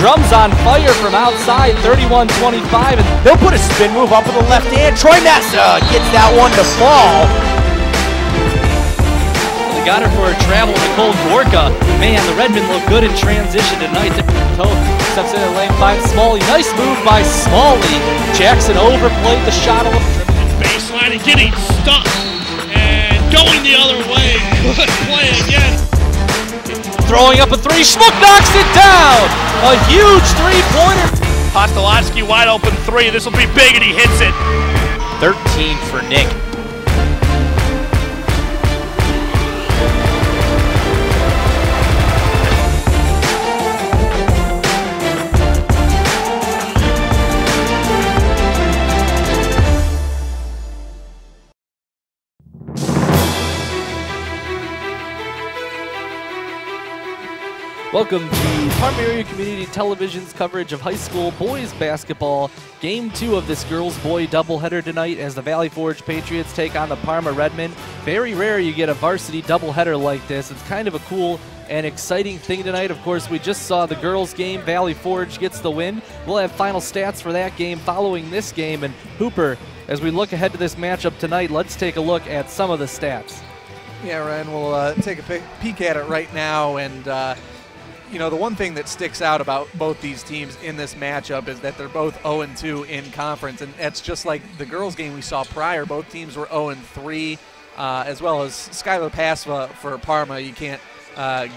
Drums on fire from outside, 31-25. And they'll put a spin move up with the left hand. Troy Massa gets that one to fall. They got her for a travel, Nicole Gorka. Man, the Redmen look good in transition tonight. Toth steps in the lane, finds Smalley. Nice move by Smalley. Jackson overplayed the shot. Baseline and getting stuck. And going the other way. Good play again. Throwing up a three, Schmuck knocks it down! A huge three-pointer. Postolowski wide open three, this will be big and he hits it. 13 for Nick. Welcome to Parma Area Community Television's coverage of high school boys basketball. Game 2 of this girls-boy doubleheader tonight as the Valley Forge Patriots take on the Parma Redmen. Very rare you get a varsity doubleheader like this. It's kind of a cool and exciting thing tonight. Of course, we just saw the girls' game. Valley Forge gets the win. We'll have final stats for that game following this game. And Hooper, as we look ahead to this matchup tonight, let's take a look at some of the stats. Yeah, Ryan, we'll take a peek at it right now. And you know, the one thing that sticks out about both these teams in this matchup is that they're both 0-2 in conference, and that's just like the girls' game we saw prior. Both teams were 0-3, as well as Skylar Pasva for Parma. You can't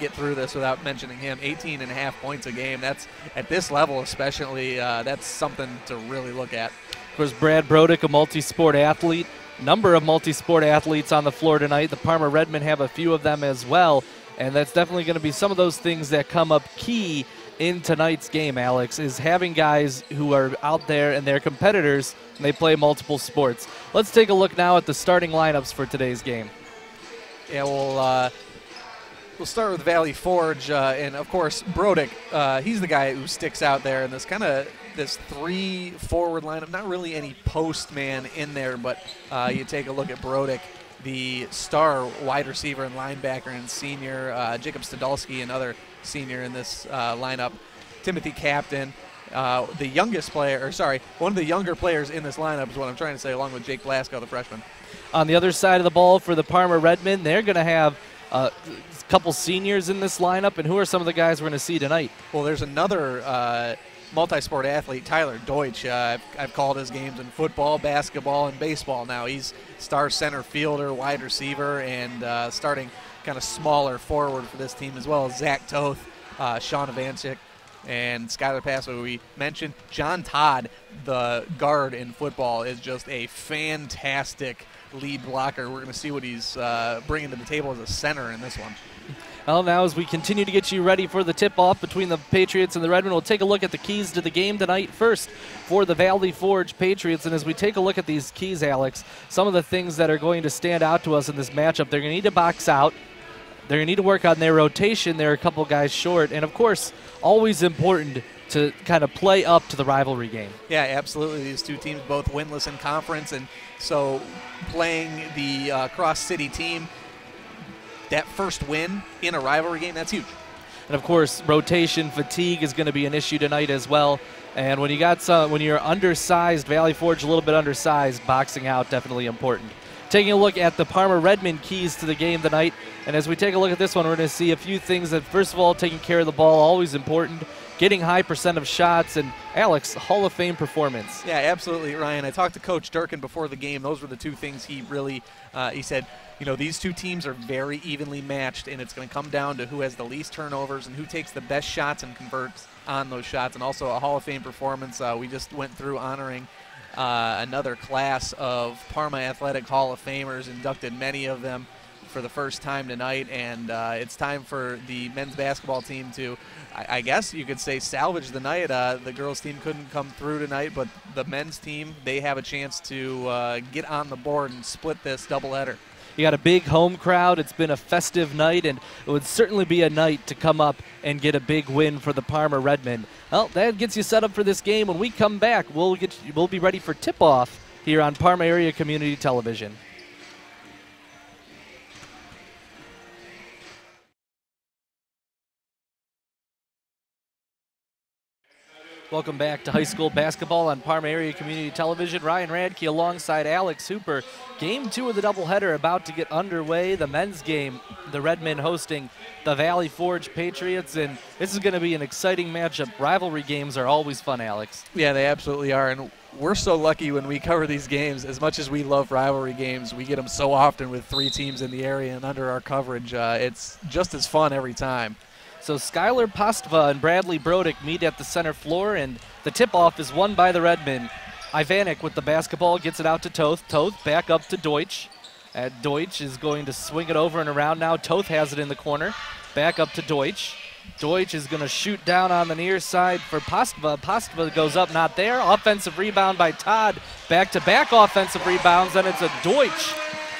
get through this without mentioning him. 18.5 points a game. That's, at this level especially, that's something to really look at. Of course, Brad Brodick, a multi-sport athlete. Number of multi-sport athletes on the floor tonight. The Parma Redmen have a few of them as well. And that's definitely going to be some of those things that come up key in tonight's game, Alex, is having guys who are out there and they're competitors and they play multiple sports. Let's take a look now at the starting lineups for today's game. Yeah, we'll start with Valley Forge, and of course Brodick. He's the guy who sticks out there in this kind of three forward lineup. Not really any post man in there, but you take a look at Brodick, the star wide receiver and linebacker and senior, Jacob Stadolski, another senior in this lineup. Timothy Captain, the youngest player, or sorry, one of the younger players in this lineup is what I'm trying to say, along with Jake Blasco, the freshman. On the other side of the ball for the Parma Redmen, they're going to have a couple seniors in this lineup. And who are some of the guys we're going to see tonight? Well, there's another multi-sport athlete, Tyler Deutsch. I've called his games in football, basketball, and baseball now. He's star center fielder, wide receiver, and starting kind of smaller forward for this team, as well as Zach Toth, Sean Avancic, and Skylar Pass, who we mentioned. John Todd, the guard in football, is just a fantastic lead blocker. We're going to see what he's bringing to the table as a center in this one. Well, now as we continue to get you ready for the tip-off between the Patriots and the Redmen, we'll take a look at the keys to the game tonight. First, for the Valley Forge Patriots, and as we take a look at these keys, Alex, some of the things that are going to stand out to us in this matchup, they're going to need to box out. They're going to need to work on their rotation. They're a couple guys short. And, of course, always important to kind of play up to the rivalry game. Yeah, absolutely. These two teams both winless in conference, and so playing the cross-city team, that first win in a rivalry game, that's huge. And of course, rotation fatigue is going to be an issue tonight as well. And when you're undersized, Valley Forge a little bit undersized, boxing out definitely important. Taking a look at the Parma Redmen keys to the game tonight, and as we take a look at this one, we're going to see a few things. That first of all, taking care of the ball, always important. Getting high percent of shots, and Alex, Hall of Fame performance. Yeah, absolutely, Ryan. I talked to Coach Durkin before the game. Those were the two things he really, he said, you know, these two teams are very evenly matched, and it's going to come down to who has the least turnovers and who takes the best shots and converts on those shots, and also a Hall of Fame performance. We just went through honoring another class of Parma Athletic Hall of Famers, inducted many of them for the first time tonight, and it's time for the men's basketball team to, I guess you could say, salvage the night. The girls team couldn't come through tonight, but the men's team, they have a chance to get on the board and split this doubleheader. You got a big home crowd. It's been a festive night, and it would certainly be a night to come up and get a big win for the Parma Redmen. Well, that gets you set up for this game. When we come back, we'll be ready for tip-off here on Parma Area Community Television. Welcome back to high school basketball on Parma Area Community Television. Ryan Radke alongside Alex Hooper. Game 2 of the doubleheader about to get underway. The men's game, the Redmen hosting the Valley Forge Patriots, and this is going to be an exciting matchup. Rivalry games are always fun, Alex. Yeah, they absolutely are, and we're so lucky when we cover these games. As much as we love rivalry games, we get them so often with 3 teams in the area and under our coverage. It's just as fun every time. So Skylar Pastva and Bradley Brodick meet at the center floor, and the tip-off is won by the Redmen. Ivanek with the basketball gets it out to Toth. Toth back up to Deutsch. Deutsch is going to swing it over and around now. Toth has it in the corner. Back up to Deutsch. Deutsch is going to shoot down on the near side for Pastva. Pastva goes up, not there. Offensive rebound by Todd. Back-to-back offensive rebounds, and it's a Deutsch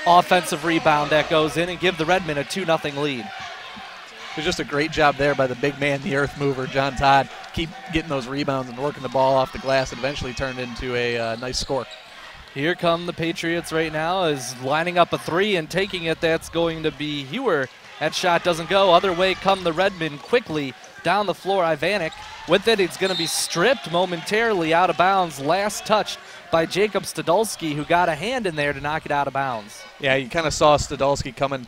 offensive rebound that goes in and give the Redmen a 2-0 lead. It was just a great job there by the big man, the earth mover, John Todd. Keep getting those rebounds and working the ball off the glass. It eventually turned into a nice score. Here come the Patriots right now, is lining up a 3 and taking it. That's going to be Hewer. That shot doesn't go. Other way come the Redmen quickly down the floor. Ivanek with it. It's going to be stripped momentarily out of bounds. Last touched by Jacob Stadolski, who got a hand in there to knock it out of bounds. Yeah, you kind of saw Stadolski coming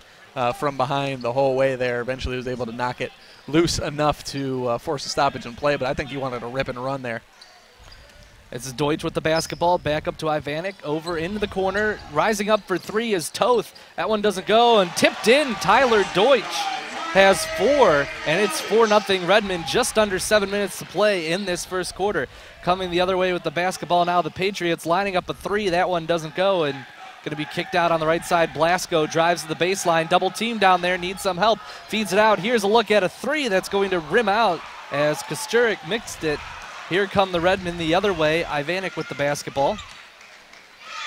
from behind the whole way there. Eventually was able to knock it loose enough to force a stoppage and play, but I think he wanted to rip and run there. This is Deutsch with the basketball, back up to Ivanek, over into the corner. Rising up for 3 is Toth. That one doesn't go, and tipped in. Tyler Deutsch has 4, and it's 4-0 Redmen, just under 7 minutes to play in this first quarter. Coming the other way with the basketball now, the Patriots lining up a 3. That one doesn't go, and going to be kicked out on the right side. Blasco drives to the baseline. Double team down there. Needs some help. Feeds it out. Here's a look at a 3 that's going to rim out as Kosturik mixed it. Here come the Redmen the other way. Ivanek with the basketball.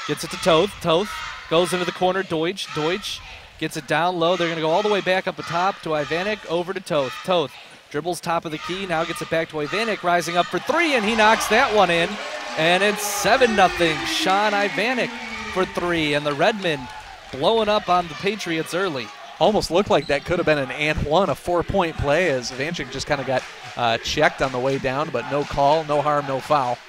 Gets it to Toth. Toth goes into the corner. Deutsch. Deutsch gets it down low. They're going to go all the way back up the top to Ivanek. Over to Toth. Toth dribbles top of the key. Now gets it back to Ivanek. Rising up for 3, and he knocks that one in. And it's 7-0 Sean Ivanek for 3, and the Redmen blowing up on the Patriots early. Almost looked like that could have been an and one, a 4-point play, as Vanchik just kind of got checked on the way down, but no call, no harm, no foul.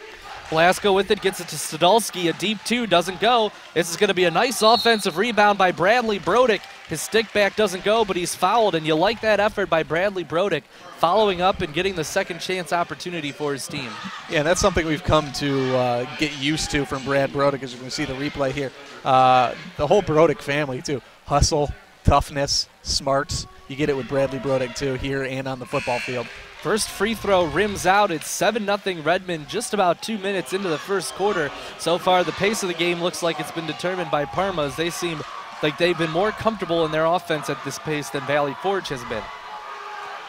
Blasco with it, gets it to Stadolski. A deep 2 doesn't go. This is going to be a nice offensive rebound by Bradley Brodick. His stick back doesn't go, but he's fouled, and you like that effort by Bradley Brodick, following up and getting the second chance opportunity for his team. Yeah, that's something we've come to get used to from Brad Brodick, as you can see the replay here. The whole Brodick family, too. Hustle, toughness, smarts. You get it with Bradley Brodick, too, here and on the football field. First free throw rims out. It's 7-0 Redmen just about 2 minutes into the first quarter. So far, the pace of the game looks like it's been determined by Parma, as they seem like they've been more comfortable in their offense at this pace than Valley Forge has been.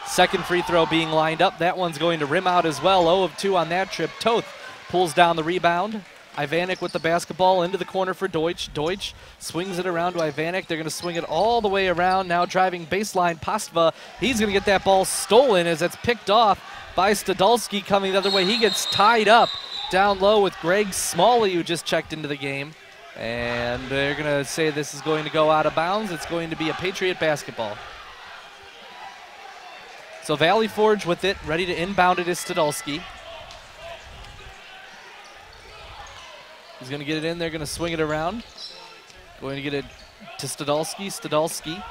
Second free throw being lined up. That one's going to rim out as well. 0 of 2 on that trip. Toth pulls down the rebound. Ivanek with the basketball into the corner for Deutsch. Deutsch swings it around to Ivanek. They're going to swing it all the way around. Now driving baseline, Pastva. He's going to get that ball stolen as it's picked off by Stadolski coming the other way. He gets tied up down low with Greg Smalley, who just checked into the game. And they're going to say this is going to go out of bounds. It's going to be a Patriot basketball. So Valley Forge with it, ready to inbound it is Stadolski. He's going to get it in. They're going to swing it around. Going to get it to Stadolski. Stadolski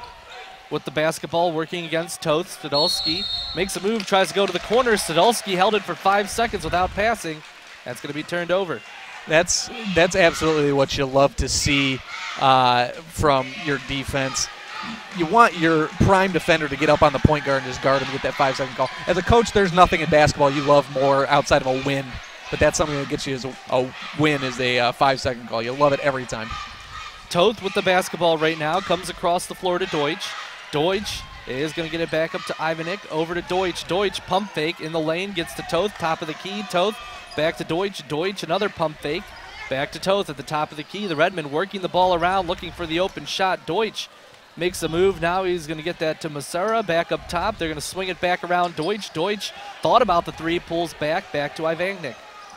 with the basketball working against Toth. Stadolski makes a move, tries to go to the corner. Stadolski held it for 5 seconds without passing. That's going to be turned over. That's absolutely what you love to see from your defense. You want your prime defender to get up on the point guard and just guard him and get that 5-second call. As a coach, there's nothing in basketball you love more outside of a win. But that's something that gets you as a win is a 5-second call. You love it every time. Toth with the basketball right now comes across the floor to Deutsch. Deutsch is going to get it back up to Ivanek. Over to Deutsch. Deutsch pump fake in the lane. Gets to Toth. Top of the key. Toth back to Deutsch. Deutsch another pump fake. Back to Toth at the top of the key. The Redmen working the ball around, looking for the open shot. Deutsch makes a move. Now he's going to get that to Masara. Back up top. They're going to swing it back around Deutsch. Deutsch thought about the 3. Pulls back to Ivanek.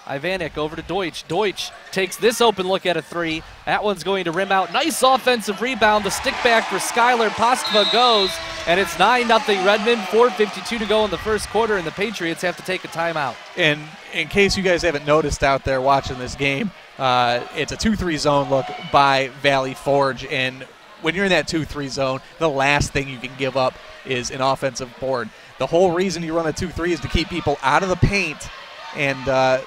Ivanek over to Deutsch. Deutsch takes this open look at a three. That one's going to rim out. Nice offensive rebound. The stick back for Skylar Postma goes, and it's 9-0 Redmond. 4:52 to go in the first quarter, and the Patriots have to take a timeout. And in case you guys haven't noticed out there watching this game, it's a 2-3 zone look by Valley Forge, and when you're in that 2-3 zone, the last thing you can give up is an offensive board. The whole reason you run a 2-3 is to keep people out of the paint, and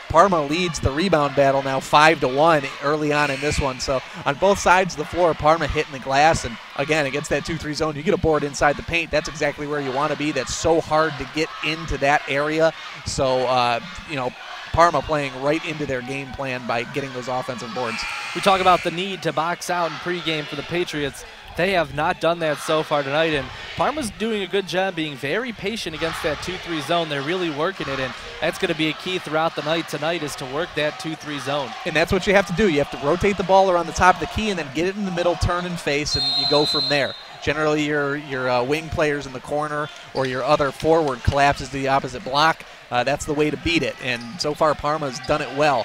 Parma leads the rebound battle now 5-1 early on in this one. So on both sides of the floor, Parma hitting the glass, and again, against that 2-3 zone, you get a board inside the paint. That's exactly where you want to be. That's so hard to get into that area. So, Parma playing right into their game plan by getting those offensive boards. We talk about the need to box out in pregame for the Patriots. They have not done that so far tonight, and Parma's doing a good job being very patient against that 2-3 zone. They're really working it, and that's going to be a key throughout the night tonight is to work that 2-3 zone. And that's what you have to do. You have to rotate the ball around the top of the key and then get it in the middle, turn and face, and you go from there. Generally, your wing players in the corner or your other forward collapses to the opposite block. That's the way to beat it, and so far Parma's done it well.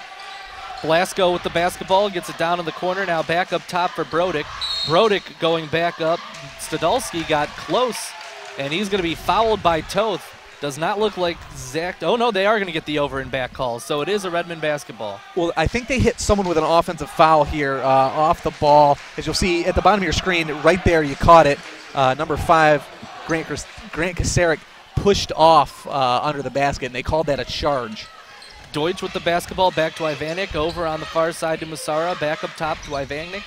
Blasco with the basketball, gets it down in the corner, now back up top for Brodick. Brodick going back up. Stadolski got close, and he's going to be fouled by Toth. Does not look like Zach. Oh, no, they are going to get the over and back calls, so it is a Redmond basketball. Well, I think they hit someone with an offensive foul here off the ball. As you'll see at the bottom of your screen, right there, you caught it. Number 5, Grant Kasaric pushed off under the basket, and they called that a charge. Deutsch with the basketball, back to Ivanek, over on the far side to Musara, back up top to Ivanek,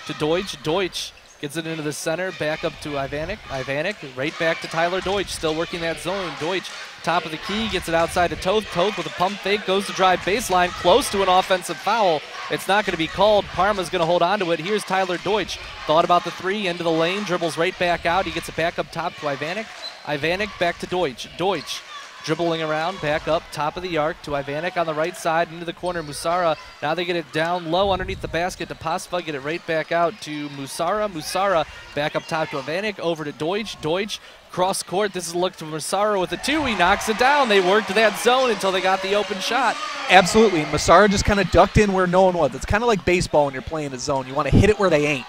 to Deutsch. Deutsch gets it into the center, back up to Ivanek. Ivanek right back to Tyler Deutsch, still working that zone. Deutsch, top of the key, gets it outside to Toth. Toth with a pump fake, goes to drive baseline, close to an offensive foul. It's not going to be called. Parma's going to hold on to it. Here's Tyler Deutsch. Thought about the three, into the lane, dribbles right back out. He gets it back up top to Ivanek. Ivanek back to Deutsch. Deutsch dribbling around, back up, top of the arc to Ivanek on the right side, into the corner, Musara. Now they get it down low underneath the basket to Pasva, get it right back out to Musara. Musara back up top to Ivanek, over to Deutsch. Deutsch cross court, this is a look to Musara with a two, he knocks it down. They worked that zone until they got the open shot. Absolutely, Musara just kind of ducked in where no one was. It's kind of like baseball when you're playing a zone. You want to hit it where they ain't.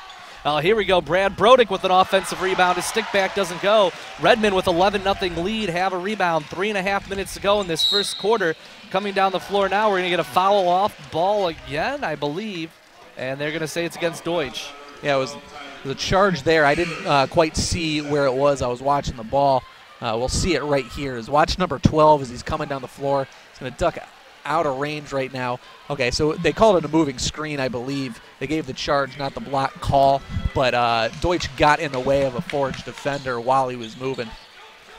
Here we go, Brad Brodick with an offensive rebound. His stick back doesn't go. Redmond with 11-0 lead, have a rebound. 3.5 minutes to go in this first quarter. Coming down the floor now, we're going to get a foul off ball again, I believe. And they're going to say it's against Deutsch. Yeah, it was a charge there. I didn't quite see where it was. I was watching the ball. We'll see it right here. Watch number 12 as he's coming down the floor. He's going to duck out of range right now. Okay, so they called it a moving screen, I believe. They gave the charge, not the block call, but Deutsch got in the way of a Forge defender while he was moving.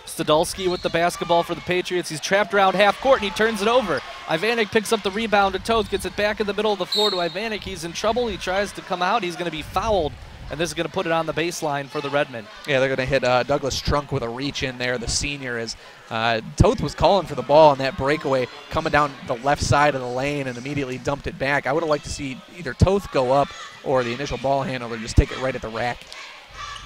Stadolski with the basketball for the Patriots. He's trapped around half court, and he turns it over. Ivanek picks up the rebound to Toth, gets it back in the middle of the floor to Ivanek. He's in trouble. He tries to come out. He's going to be fouled, and this is going to put it on the baseline for the Redmond. Yeah, they're going to hit Douglas Trunk with a reach in there, the senior, as Toth was calling for the ball on that breakaway, coming down the left side of the lane and immediately dumped it back. I would have liked to see either Toth go up or the initial ball handler just take it right at the rack.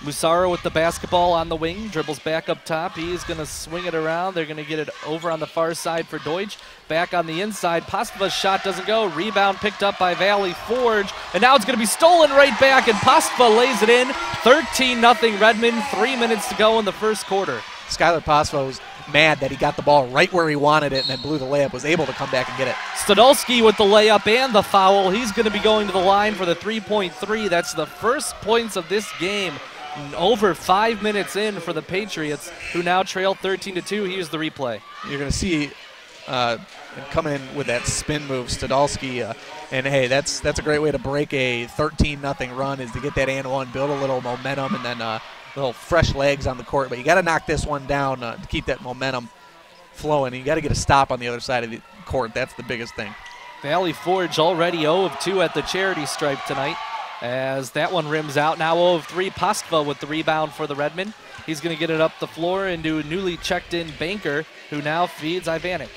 Musara with the basketball on the wing, dribbles back up top. He's going to swing it around. They're going to get it over on the far side for Deutsch. Back on the inside. Pastva's shot doesn't go. Rebound picked up by Valley Forge. And now it's going to be stolen right back, and Pastva lays it in. 13-0 Redmond. 3 minutes to go in the first quarter. Skylar Pastva was mad that he got the ball right where he wanted it and then blew the layup, was able to come back and get it. Stadolski with the layup and the foul. He's going to be going to the line for the 3-point-3. That's the first points of this game. Over 5 minutes in for the Patriots, who now trail 13-2. Here's the replay. You're going to see coming in with that spin move, Stadolski, and hey, that's a great way to break a 13-0 run, is to get that and one, build a little momentum, and then little fresh legs on the court. But you got to knock this one down to keep that momentum flowing. You got to get a stop on the other side of the court. That's the biggest thing. Valley Forge already 0 of 2 at the charity stripe tonight, as that one rims out. Now 0 of 3. Pastva with the rebound for the Redmond. He's going to get it up the floor into a newly checked in Banker, who now feeds Ivanek.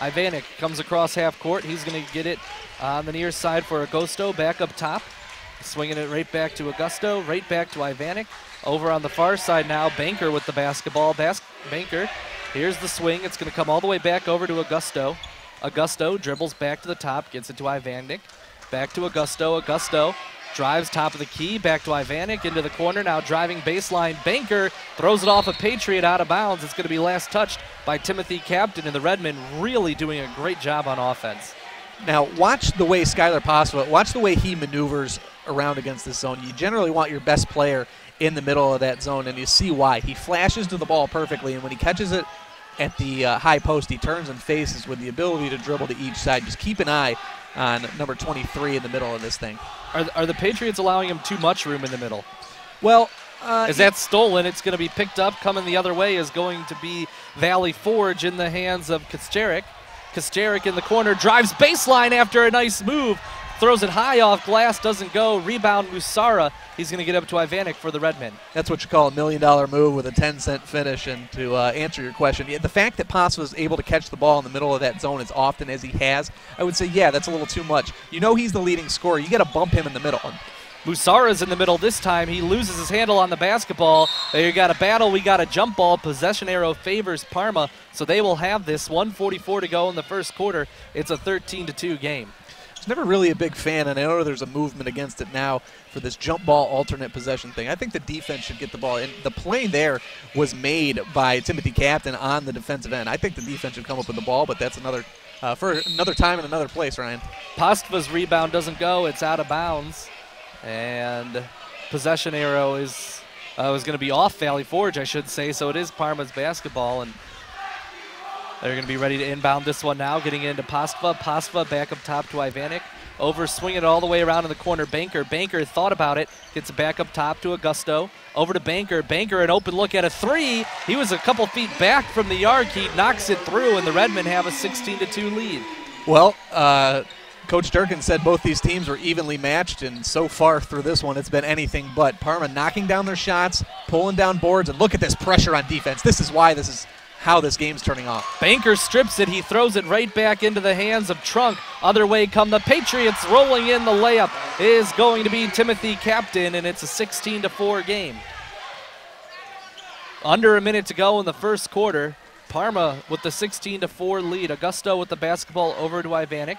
Ivanek comes across half court. He's going to get it on the near side for Augusto, back up top. Swinging it right back to Augusto, right back to Ivanek. Over on the far side now, Banker with the basketball. Banker, here's the swing. It's going to come all the way back over to Augusto. Augusto dribbles back to the top, gets it to Ivanek. Back to Augusto. Augusto drives top of the key, back to Ivanek, into the corner, now driving baseline. Banker throws it off a Patriot out of bounds. It's going to be last touched by Timothy Captain, and the Redmen really doing a great job on offense. Now, watch the way Skylar Postma, watch the way he maneuvers around against this zone. You generally want your best player in the middle of that zone, and you see why. He flashes to the ball perfectly, and when he catches it at the high post, he turns and faces with the ability to dribble to each side. Just keep an eye on number 23 in the middle of this thing. Are the Patriots allowing him too much room in the middle? Well, is that stolen? It's going to be picked up. Coming the other way is going to be Valley Forge in the hands of Kosterik. Kosterik in the corner, drives baseline after a nice move. Throws it high off glass, doesn't go. Rebound Musara. He's going to get up to Ivanek for the Redmen. That's what you call $1 million move with a 10-cent finish. And to answer your question, the fact that Potts was able to catch the ball in the middle of that zone as often as he has, I would say, yeah, that's a little too much. You know he's the leading scorer. You got to bump him in the middle. Musara's in the middle this time. He loses his handle on the basketball. There you got a battle. We got a jump ball. Possession arrow favors Parma, so they will have this. 1:44 to go in the first quarter. It's a 13-2 game. I was never really a big fan, and I know there's a movement against it now for this jump ball alternate possession thing. I think the defense should get the ball. And the play there was made by Timothy Captain on the defensive end. I think the defense should come up with the ball, but that's another for another time and another place, Ryan. Postva's rebound doesn't go. It's out of bounds. And possession arrow is going to be off Valley Forge, I should say, so it is Parma's basketball, and they're going to be ready to inbound this one now, getting into Postva. Postva back up top to Ivanek. Over, swinging it all the way around in the corner. Banker thought about it, gets it back up top to Augusto. Over to Banker. Banker, an open look at a three. He was a couple feet back from the arc. He knocks it through, and the Redmen have a 16-2 lead. Well, Coach Durkin said both these teams were evenly matched, and so far through this one, it's been anything but. Parma knocking down their shots, pulling down boards, and look at this pressure on defense. This is how this game's turning off. Banker strips it. He throws it right back into the hands of Trunk. Other way come the Patriots. Rolling in the layup is going to be Timothy Captain, and it's a 16-4 game. Under a minute to go in the first quarter. Parma with the 16-4 lead. Augusto with the basketball over to Ivanek.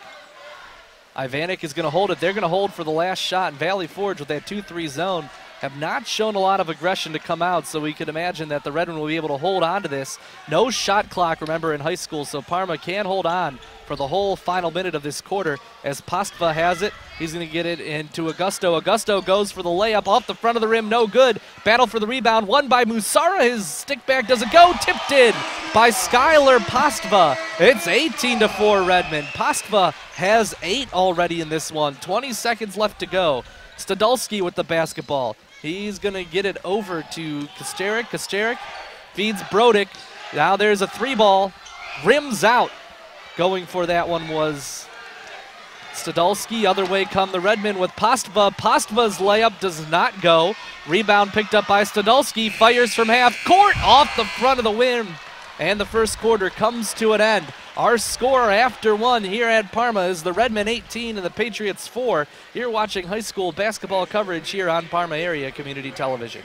Ivanek is going to hold it. They're going to hold for the last shot. And Valley Forge with that 2-3 zone have not shown a lot of aggression to come out, so we could imagine that the Redmen will be able to hold on to this. No shot clock, remember, in high school, so Parma can hold on for the whole final minute of this quarter as Postva has it. He's going to get it into Augusto. Augusto goes for the layup off the front of the rim, no good. Battle for the rebound, won by Musara. His stick back doesn't go. Tipped in by Skylar Postva. It's 18-4 Redmen. Postva has 8 already in this one. 20 seconds left to go. Stadulski with the basketball. He's going to get it over to Kosterik. Kosterik feeds Brodick. Now there's a 3-ball. Rims out. Going for that one was Stadulski. Other way come the Redmen with Postva. Postva's layup does not go. Rebound picked up by Stadulski. Fires from half court off the front of the rim. And the first quarter comes to an end. Our score after one here at Parma is the Redmen 18 and the Patriots 4. You're watching high school basketball coverage here on Parma Area Community Television.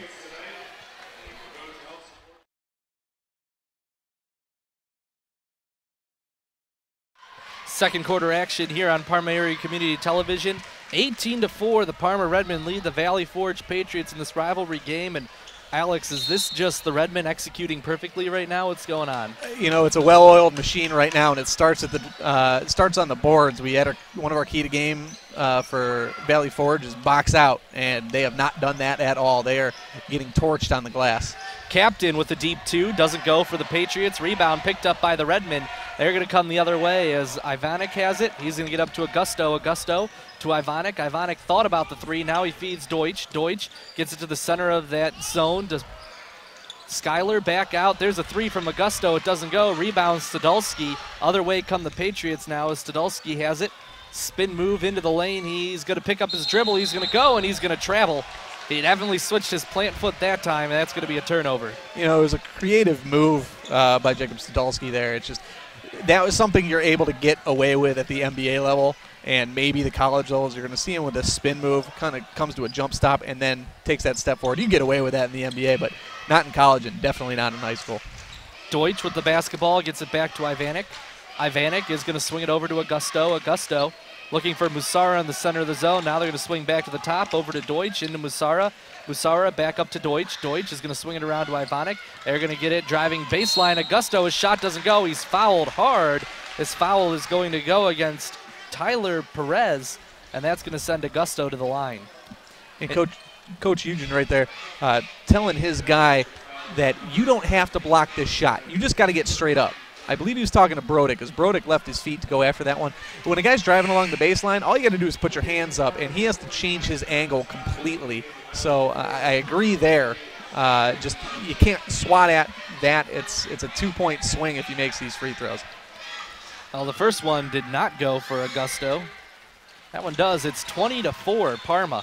Second quarter action here on Parma Area Community Television. 18-4, the Parma Redmen lead the Valley Forge Patriots in this rivalry game. And Alex, is this just the Redmen executing perfectly right now? What's going on? You know, it's a well-oiled machine right now, and it starts at it starts on the boards. We had one of our key to game for Valley Forge is box out, and they have not done that at all. They are getting torched on the glass. Captain with the deep 2, doesn't go for the Patriots. Rebound picked up by the Redmen. They're going to come the other way as Ivanek has it. He's going to get up to Augusto. Augusto to Ivanek. Ivanek thought about the 3. Now he feeds Deutsch. Deutsch gets it to the center of that zone. To Skylar back out. There's a 3 from Augusto. It doesn't go. Rebound Stadulski. Other way come the Patriots now as Stadulski has it. Spin move into the lane. He's going to pick up his dribble. He's going to go, and he's going to travel. He definitely switched his plant foot that time, and that's going to be a turnover. You know, it was a creative move by Jacob Stadulski there. It's just that was something you're able to get away with at the NBA level, and maybe the college levels. You're going to see him with a spin move, kind of comes to a jump stop, and then takes that step forward. You can get away with that in the NBA, but not in college and definitely not in high school. Deutsch with the basketball gets it back to Ivanek. Ivanek is going to swing it over to Augusto. Augusto looking for Musara in the center of the zone. Now they're going to swing back to the top, over to Deutsch, into Musara. Musara back up to Deutsch. Deutsch is going to swing it around to Ivanek. They're going to get it driving baseline. Augusto, his shot doesn't go. He's fouled hard. This foul is going to go against Tyler Perez, and that's going to send Augusto to the line. And Coach Eugen right there telling his guy that you don't have to block this shot. You just got to get straight up. I believe he was talking to Brodick, because Brodick left his feet to go after that one. But when a guy's driving along the baseline, all you got to do is put your hands up, and he has to change his angle completely. So I agree there. Just you can't swat at that. It's a 2-point swing if he makes these free throws. Well, the first one did not go for Augusto. That one does. It's 20-4 Parma.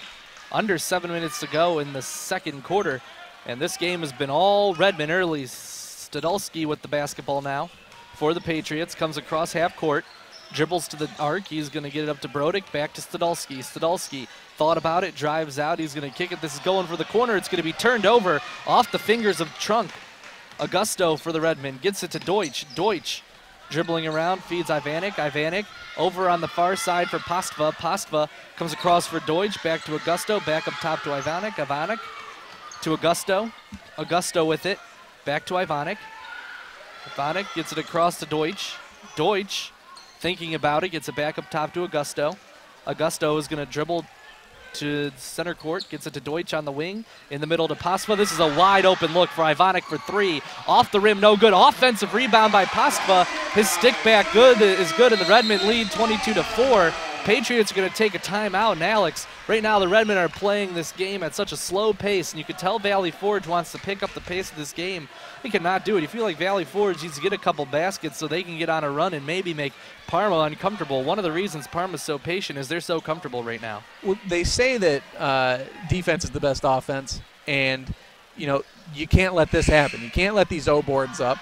Under 7 minutes to go in the second quarter. And this game has been all Redmond early. Stadolski with the basketball now for the Patriots. Comes across half court. Dribbles to the arc. He's going to get it up to Brodick. Back to Stadolski. Stadolski thought about it. Drives out. He's going to kick it. This is going for the corner. It's going to be turned over off the fingers of Trunk. Augusto for the Redmond. Gets it to Deutsch. Deutsch dribbling around. Feeds Ivanek. Ivanek over on the far side for Pastva. Pastva comes across for Deutsch. Back to Augusto. Back up top to Ivanek. Ivanek to Augusto. Augusto with it. Back to Ivanek. Ivanek gets it across to Deutsch. Deutsch, thinking about it, gets it back up top to Augusto. Augusto is going to dribble to center court, gets it to Deutsch on the wing. In the middle to Pastva. This is a wide open look for Ivanek for three. Off the rim, no good. Offensive rebound by Pastva. His stick back is good, and the Redmond lead 22-4. Patriots are going to take a timeout. And Alex, right now the Redmen are playing this game at such a slow pace, and you can tell Valley Forge wants to pick up the pace of this game. He cannot do it. You feel like Valley Forge needs to get a couple baskets so they can get on a run and maybe make Parma uncomfortable. One of the reasons Parma's so patient is they're so comfortable right now. Well, they say that defense is the best offense, and you can't let this happen. You can't let these O boards up.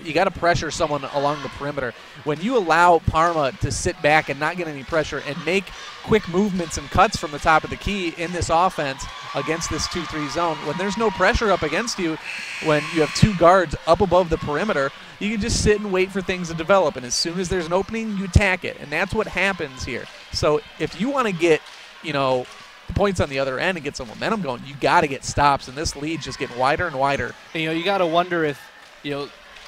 You got to pressure someone along the perimeter. When you allow Parma to sit back and not get any pressure and make quick movements and cuts from the top of the key in this offense against this 2-3 zone, when there's no pressure up against you, when you have two guards up above the perimeter, you can just sit and wait for things to develop. And as soon as there's an opening, you attack it. And that's what happens here. So if you want to get, points on the other end and get some momentum going, you got to get stops. And this lead's just getting wider and wider. And, you got to wonder if,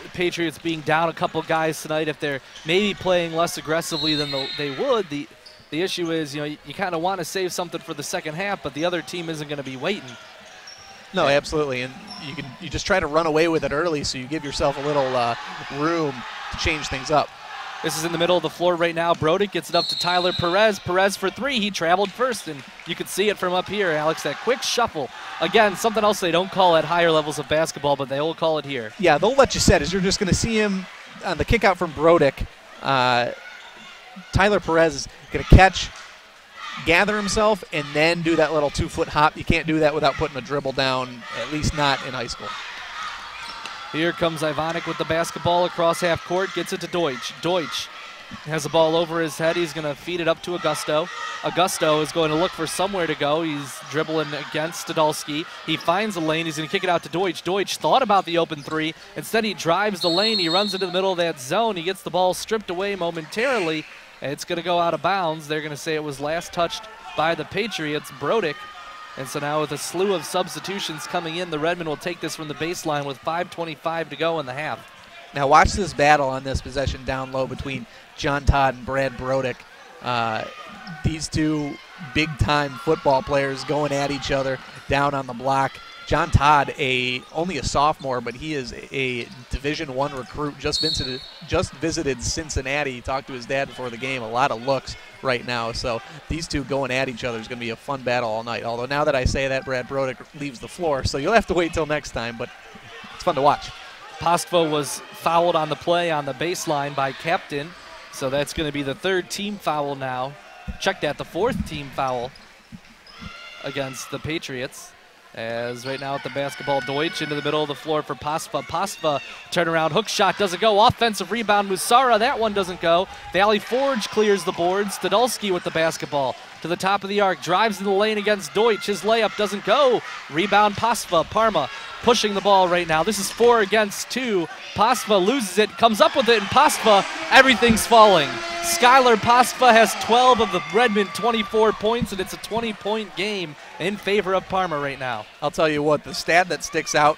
the Patriots being down a couple guys tonight, if they're maybe playing less aggressively than they would. The issue is, you kind of want to save something for the second half, but the other team isn't going to be waiting. No, absolutely, and you just try to run away with it early, so you give yourself a little room to change things up. This is in the middle of the floor right now. Brodick gets it up to Tyler Perez. Perez for three. He traveled first, and you can see it from up here, Alex, that quick shuffle. Again, something else they don't call at higher levels of basketball, but they will call it here. Yeah, they'll let you set as you're just going to see him on the kick out from Brodick. Tyler Perez is going to catch, gather himself, and then do that little 2-foot hop. You can't do that without putting a dribble down, at least not in high school. Here comes Ivanek with the basketball across half court, gets it to Deutsch. Deutsch has the ball over his head. He's going to feed it up to Augusto. Augusto is going to look for somewhere to go. He's dribbling against Stadolski. He finds a lane. He's going to kick it out to Deutsch. Deutsch thought about the open three. Instead, he drives the lane. He runs into the middle of that zone. He gets the ball stripped away momentarily. And it's going to go out of bounds. They're going to say it was last touched by the Patriots, Brodick. And so now with a slew of substitutions coming in, the Redmen will take this from the baseline with 5:25 to go in the half. Now watch this battle on this possession down low between John Todd and Brad Brodick. These two big-time football players going at each other down on the block. John Todd, only a sophomore, but he is a Division I recruit, just visited Cincinnati. He talked to his dad before the game. A lot of looks right now. So these two going at each other is going to be a fun battle all night. Although now that I say that, Brad Brodick leaves the floor, so you'll have to wait till next time, but it's fun to watch. Pastva was fouled on the play on the baseline by Captain, so that's going to be the third team foul now. Check that, the fourth team foul against the Patriots. As right now at the basketball, Deutsch into the middle of the floor for Pastva. Pastva, turnaround hook shot doesn't go. Offensive rebound, Musara, that one doesn't go. Valley Forge clears the board. Stadolski with the basketball to to the top of the arc, drives in the lane against Deutsch. His layup doesn't go. Rebound Pasva. Parma pushing the ball right now. This is 4 against 2. Pasva loses it, comes up with it, and Pasva, everything's falling. Skylar Pasva has 12 of the Redmond 24 points, and it's a 20-point game in favor of Parma right now. I'll tell you what, the stat that sticks out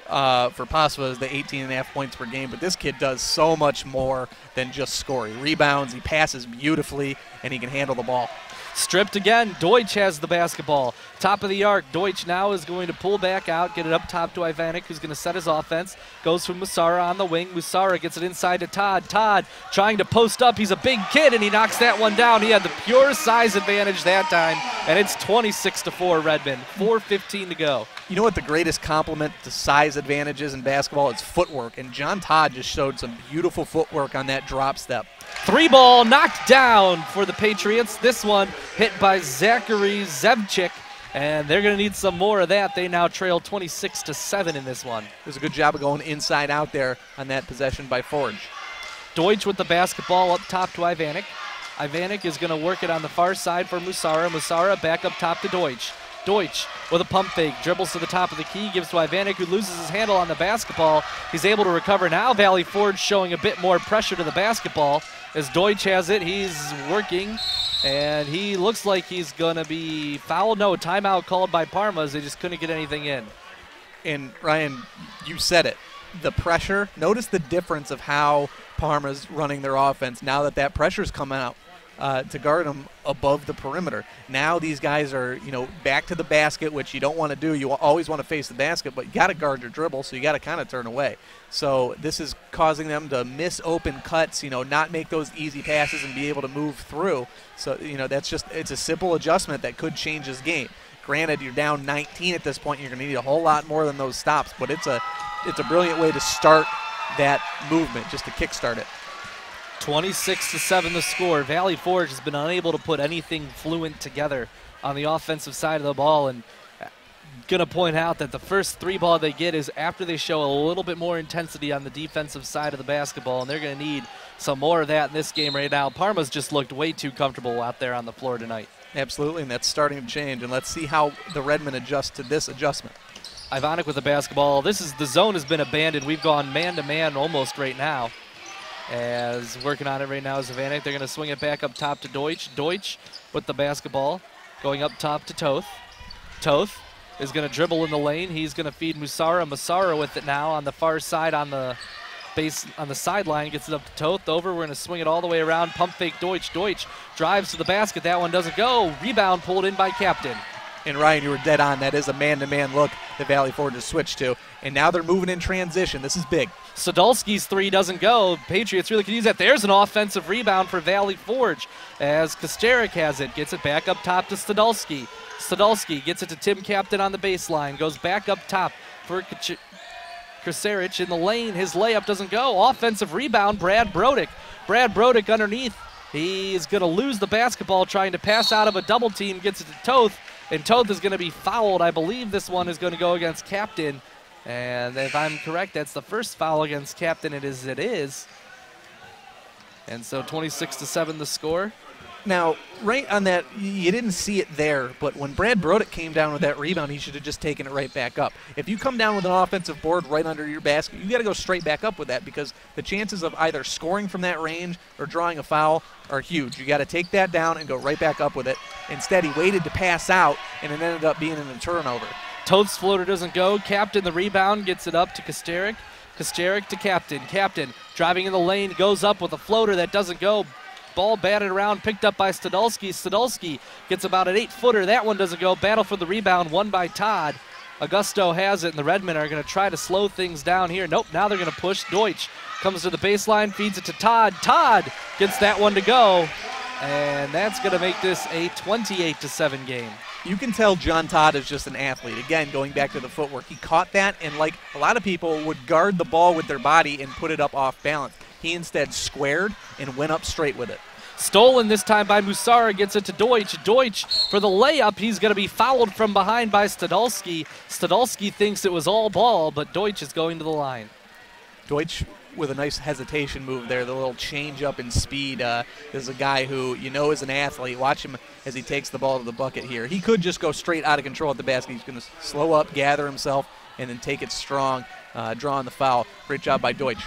for Pasva is the 18.5 points per game, but this kid does so much more than just score. He rebounds, he passes beautifully, and he can handle the ball. Stripped again. Deutsch has the basketball. Top of the arc. Deutsch now is going to pull back out, get it up top to Ivanek, who's going to set his offense. Goes from Musara on the wing. Musara gets it inside to Todd. Todd trying to post up. He's a big kid, and he knocks that one down. He had the pure size advantage that time, and it's 26-4 Redmond. 4:15 to go. You know what the greatest compliment to size advantages in basketball? It's footwork, and John Todd just showed some beautiful footwork on that drop step. 3-ball knocked down for the Patriots. This one hit by Zachary Zevchik, and they're going to need some more of that. They now trail 26-7 in this one. It was a good job of going inside out there on that possession by Forge. Deutsch with the basketball up top to Ivanek. Ivanek is going to work it on the far side for Musara. Musara back up top to Deutsch. Deutsch with a pump fake, dribbles to the top of the key, gives to Ivanek, who loses his handle on the basketball. He's able to recover now. Valley Forge showing a bit more pressure to the basketball. As Deutsch has it, he's working, and he looks like he's going to be fouled. No, timeout called by Parma as they just couldn't get anything in. And, Ryan, you said it. The pressure, notice the difference of how Parma's running their offense now that that pressure's come out. To guard them above the perimeter. Now these guys are, back to the basket, which you don't want to do. You always want to face the basket, but you got to guard your dribble, so you got to kind of turn away. So this is causing them to miss open cuts, not make those easy passes and be able to move through. So, it's a simple adjustment that could change this game. Granted, you're down 19 at this point. You're going to need a whole lot more than those stops, but it's a brilliant way to start that movement, just to kickstart it. 26-7 the score. Valley Forge has been unable to put anything fluent together on the offensive side of the ball, and going to point out that the first 3-ball they get is after they show a little bit more intensity on the defensive side of the basketball, and they're going to need some more of that in this game right now. Parma's just looked way too comfortable out there on the floor tonight. Absolutely, and that's starting to change, and let's see how the Redmond adjust to this adjustment. Ivanek with the basketball. The zone has been abandoned. We've gone man-to-man almost right now. As working on it right now is Ivanek. They're going to swing it back up top to Deutsch. Deutsch with the basketball going up top to Toth. Toth is going to dribble in the lane. He's going to feed Musara. Musara with it now on the far side on the base on the sideline. Gets it up to Toth. Over. We're going to swing it all the way around. Pump fake Deutsch. Deutsch drives to the basket. That one doesn't go. Rebound pulled in by Captain. And Ryan, you were dead on. That is a man-to-man look that Valley Forge has switched to. And now they're moving in transition. This is big. Sadulski's 3 doesn't go. Patriots really can use that. There's an offensive rebound for Valley Forge as Kosterik has it. Gets it back up top to Sadulski. Sadulski gets it to Tim Captain on the baseline. Goes back up top for Kosterik in the lane. His layup doesn't go. Offensive rebound, Brad Brodick. Brad Brodick underneath. He's going to lose the basketball trying to pass out of a double team. Gets it to Toth. And Toth is going to be fouled. I believe this one is going to go against Captain. And if I'm correct, that's the first foul against Captain. It is. And so 26-7 the score. Now, right on that, you didn't see it there, but when Brad Brodick came down with that rebound, he should have just taken it right back up. If you come down with an offensive board right under your basket, you got to go straight back up with that because the chances of either scoring from that range or drawing a foul are huge. You got to take that down and go right back up with it. Instead, he waited to pass out, and it ended up being a turnover. Toth's floater doesn't go. Captain, the rebound, gets it up to Kosterik. Kosterik to Captain. Captain driving in the lane, goes up with a floater that doesn't go. Ball batted around, picked up by Stadulski. Stadulski gets about an 8-footer. That one doesn't go. Battle for the rebound, won by Todd. Augusto has it, and the Redmen are going to try to slow things down here. Nope, now they're going to push. Deutsch comes to the baseline, feeds it to Todd. Todd gets that one to go, and that's going to make this a 28-7 game. You can tell John Todd is just an athlete. Again, going back to the footwork, he caught that, and like a lot of people would guard the ball with their body and put it up off balance. He instead squared and went up straight with it. Stolen this time by Musara, gets it to Deutsch. Deutsch for the layup. He's going to be fouled from behind by Stadulski. Stadulski thinks it was all ball, but Deutsch is going to the line. Deutsch with a nice hesitation move there, the little change up in speed. This is a guy who is an athlete. Watch him as he takes the ball to the bucket here. He could just go straight out of control at the basket. He's going to slow up, gather himself, and then take it strong, drawing the foul. Great job by Deutsch.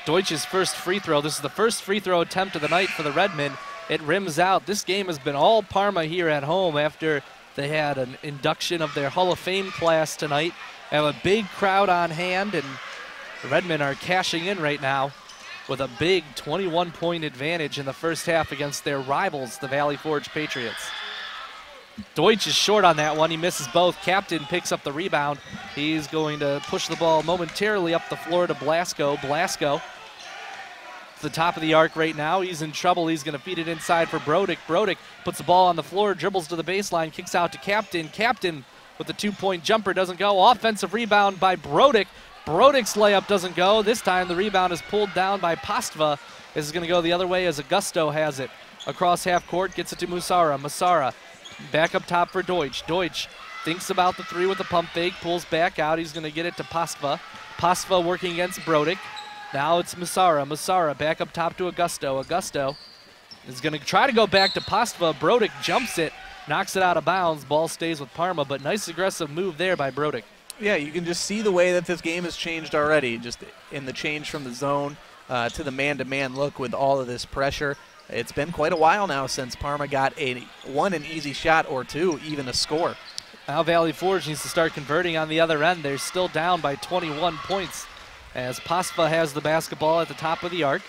Deutsch's first free throw. This is the first free throw attempt of the night for the Redmen. It rims out. This game has been all Parma here at home after they had an induction of their Hall of Fame class tonight. They have a big crowd on hand, and the Redmen are cashing in right now with a big 21-point advantage in the first half against their rivals, the Valley Forge Patriots. Deutsch is short on that one. He misses both. Captain picks up the rebound. He's going to push the ball momentarily up the floor to Blasco. Blasco, the top of the arc right now. He's in trouble. He's going to feed it inside for Brodick. Brodick puts the ball on the floor, dribbles to the baseline, kicks out to Captain. Captain with the 2-point jumper doesn't go. Offensive rebound by Brodick. Brodick's layup doesn't go. This time the rebound is pulled down by Pastva. This is going to go the other way as Augusto has it. Across half court, gets it to Musara. Musara back up top for Deutsch. Deutsch thinks about the three with the pump fake, pulls back out. He's going to get it to Pastva. Pastva working against Brodick. Now it's Musara. Musara back up top to Augusto. Augusto is going to try to go back to Pastva. Brodick jumps it, knocks it out of bounds. Ball stays with Parma, but nice aggressive move there by Brodick. Yeah, you can just see the way that this game has changed already, just in the change from the zone to the man-to-man look with all of this pressure. It's been quite a while now since Parma got an easy shot or two, even a score. Now Valley Forge needs to start converting on the other end. They're still down by 21 points as Pasva has the basketball at the top of the arc.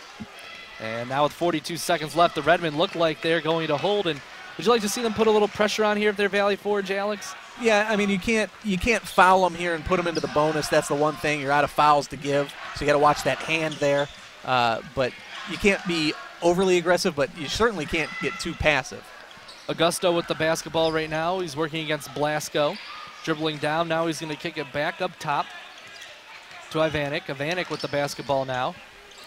And now with 42 seconds left, the Redmen look like they're going to hold. And would you like to see them put a little pressure on here if they're Valley Forge, Alex? Yeah, I mean, you can't foul them here and put them into the bonus. That's the one thing. You're out of fouls to give, so you got to watch that hand there. But you can't be overly aggressive, but you certainly can't get too passive. Augusto with the basketball right now. He's working against Blasco. Dribbling down. Now he's going to kick it back up top to Ivanek. Ivanek with the basketball now.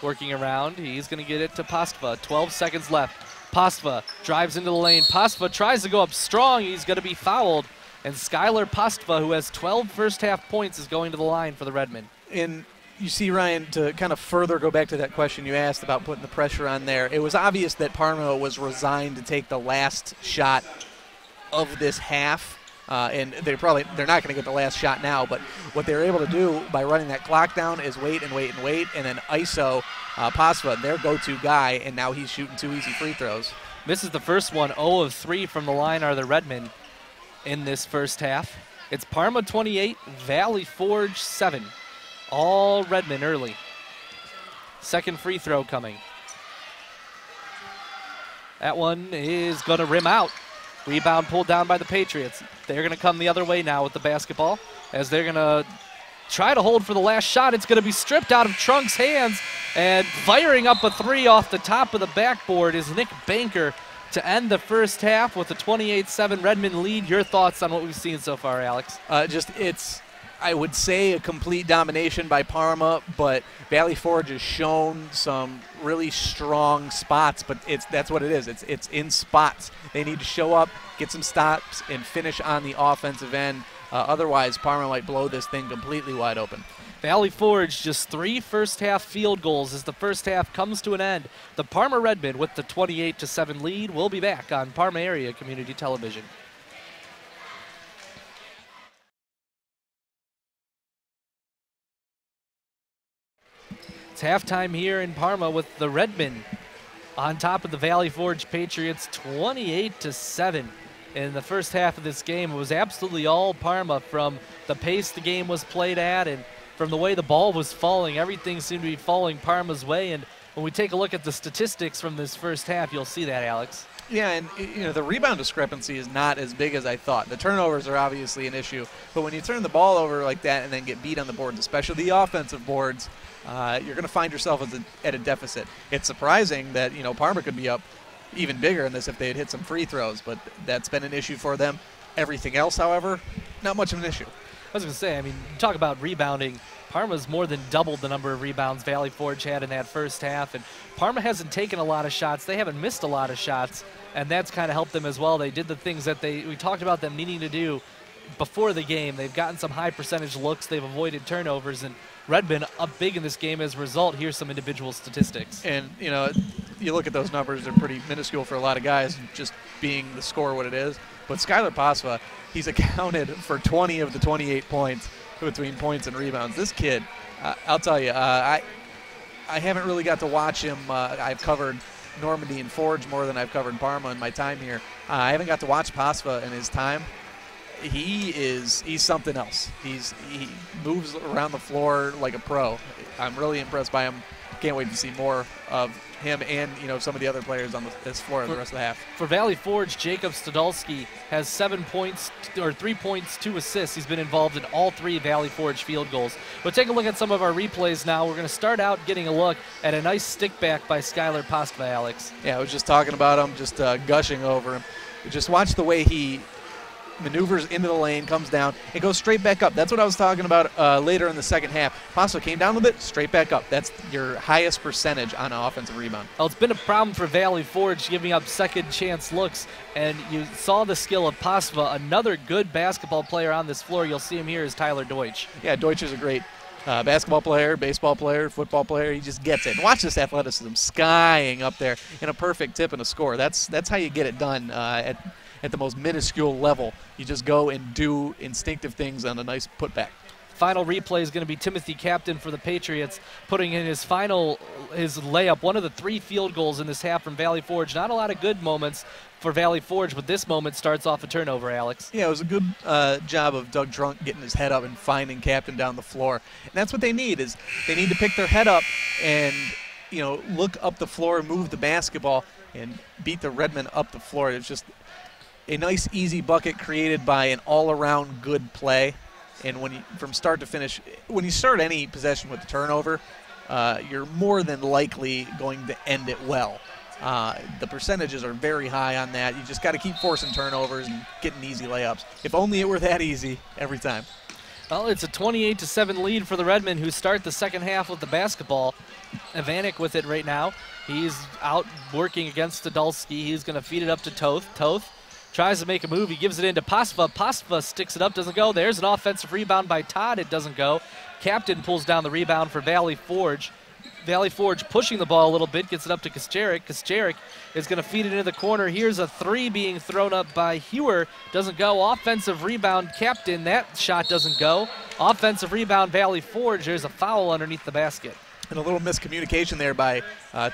Working around. He's going to get it to Pastva. 12 seconds left. Pastva drives into the lane. Pastva tries to go up strong. He's going to be fouled. And Skylar Pastva, who has 12 first-half points, is going to the line for the Redmen. And you see, Ryan, to kind of further go back to that question you asked about putting the pressure on there, it was obvious that Parma was resigned to take the last shot of this half. And they're not going to get the last shot now, but what they were able to do by running that clock down is wait and wait and wait, and then ISO Pasva, their go-to guy, and now he's shooting 2 easy free throws. This is the first one. 0 of 3 from the line are the Redmen in this first half. It's Parma 28, Valley Forge 7. All Redmen early. Second free throw coming. That one is going to rim out. Rebound pulled down by the Patriots. They're going to come the other way now with the basketball as they're going to try to hold for the last shot. It's going to be stripped out of Trunk's hands, and firing up a three off the top of the backboard is Nick Banker to end the first half with a 28-7 Redmen lead. Your thoughts on what we've seen so far, Alex? It's, I would say, a complete domination by Parma, but Valley Forge has shown some really strong spots, but that's what it is. It's in spots. They need to show up, get some stops, and finish on the offensive end. Otherwise, Parma might blow this thing completely wide open. Valley Forge just 3 first-half field goals as the first half comes to an end. The Parma Redmen with the 28-7 lead will be back on Parma Area Community Television. It's halftime here in Parma with the Redmen on top of the Valley Forge Patriots 28-7. In the first half of this game, it was absolutely all Parma from the pace the game was played at and from the way the ball was falling. Everything seemed to be falling Parma's way, and when we take a look at the statistics from this first half, you'll see that, Alex. Yeah, and the rebound discrepancy is not as big as I thought. The turnovers are obviously an issue, but when you turn the ball over like that and then get beat on the boards, especially the offensive boards, you're going to find yourself at a deficit. It's surprising that Parma could be up even bigger in this if they had hit some free throws, but that's been an issue for them. Everything else, however, not much of an issue. I was going to say, talk about rebounding. Parma's more than doubled the number of rebounds Valley Forge had in that first half, and Parma hasn't taken a lot of shots. They haven't missed a lot of shots, and that's kind of helped them as well. They did the things that we talked about them needing to do before the game. They've gotten some high percentage looks. They've avoided turnovers, and Redmond up big in this game as a result. Here's some individual statistics. And, you know, you look at those numbers, they're pretty minuscule for a lot of guys, just being the score what it is. But Skylar Pasva, he's accounted for 20 of the 28 points between points and rebounds. This kid, I'll tell you, I haven't really got to watch him. I've covered Normandy and Forge more than I've covered Parma in my time here. I haven't got to watch Pasva in his time. He's something else. He moves around the floor like a pro. I'm really impressed by him. Can't wait to see more of him and, you know, some of the other players on this floor the rest of the half. For Valley Forge, Jacob Stadolski has 7 points, or 3 points, 2 assists. He's been involved in all 3 Valley Forge field goals. We'll take a look at some of our replays now. We're going to start out getting a look at a nice stick back by Skylar Pasva, Alex. Yeah, I was just talking about him, just gushing over him. Just watch the way he maneuvers into the lane, comes down, and goes straight back up. That's what I was talking about later in the second half. Pasva came down with it, straight back up. That's your highest percentage on an offensive rebound. Well, it's been a problem for Valley Forge giving up second chance looks, and you saw the skill of Pasva. Another good basketball player on this floor. You'll see him here is Tyler Deutsch. Yeah, Deutsch is a great basketball player, baseball player, football player. He just gets it. And watch this athleticism skying up there in a perfect tip and a score. That's how you get it done at the most minuscule level. You just go and do instinctive things on a nice putback. Final replay is going to be Timothy Captain for the Patriots, putting in his layup, one of the 3 field goals in this half from Valley Forge. Not a lot of good moments for Valley Forge, but this moment starts off a turnover, Alex. Yeah, it was a good job of Doug Drunk getting his head up and finding Captain down the floor. And that's what they need, is they need to pick their head up and, you know, look up the floor, move the basketball, and beat the Redmond up the floor. It's just a nice, easy bucket created by an all-around good play. And from start to finish, when you start any possession with a turnover, you're more than likely going to end it well. The percentages are very high on that. You just got to keep forcing turnovers and getting easy layups. If only it were that easy every time. Well, it's a 28-7 lead for the Redmen, who start the second half with the basketball. Ivanek with it right now. He's out working against Stadolski. He's going to feed it up to Toth. Toth tries to make a move. He gives it into Pasva. Pasva sticks it up, doesn't go. There's an offensive rebound by Todd. It doesn't go. Captain pulls down the rebound for Valley Forge. Valley Forge pushing the ball a little bit, gets it up to Kascherik. Kascherik is going to feed it into the corner. Here's a 3 being thrown up by Hewer. Doesn't go. Offensive rebound, Captain. That shot doesn't go. Offensive rebound, Valley Forge. There's a foul underneath the basket. And a little miscommunication there by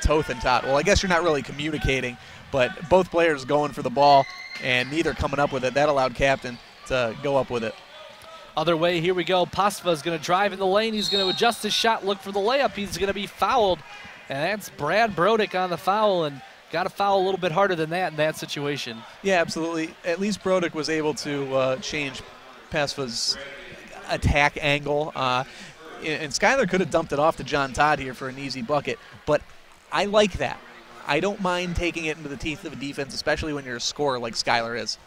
Toth and Todd. Well, I guess you're not really communicating, but both players going for the ball and neither coming up with it. That allowed Captain to go up with it. Other way, here we go. Pasva is going to drive in the lane. He's going to adjust his shot, look for the layup. He's going to be fouled, and that's Brad Brodick on the foul, and got to foul a little bit harder than that in that situation. Yeah, absolutely. At least Brodick was able to change Pasva's attack angle. And Skyler could have dumped it off to John Todd here for an easy bucket, but I like that. I don't mind taking it into the teeth of a defense, especially when you're a scorer like Skyler is.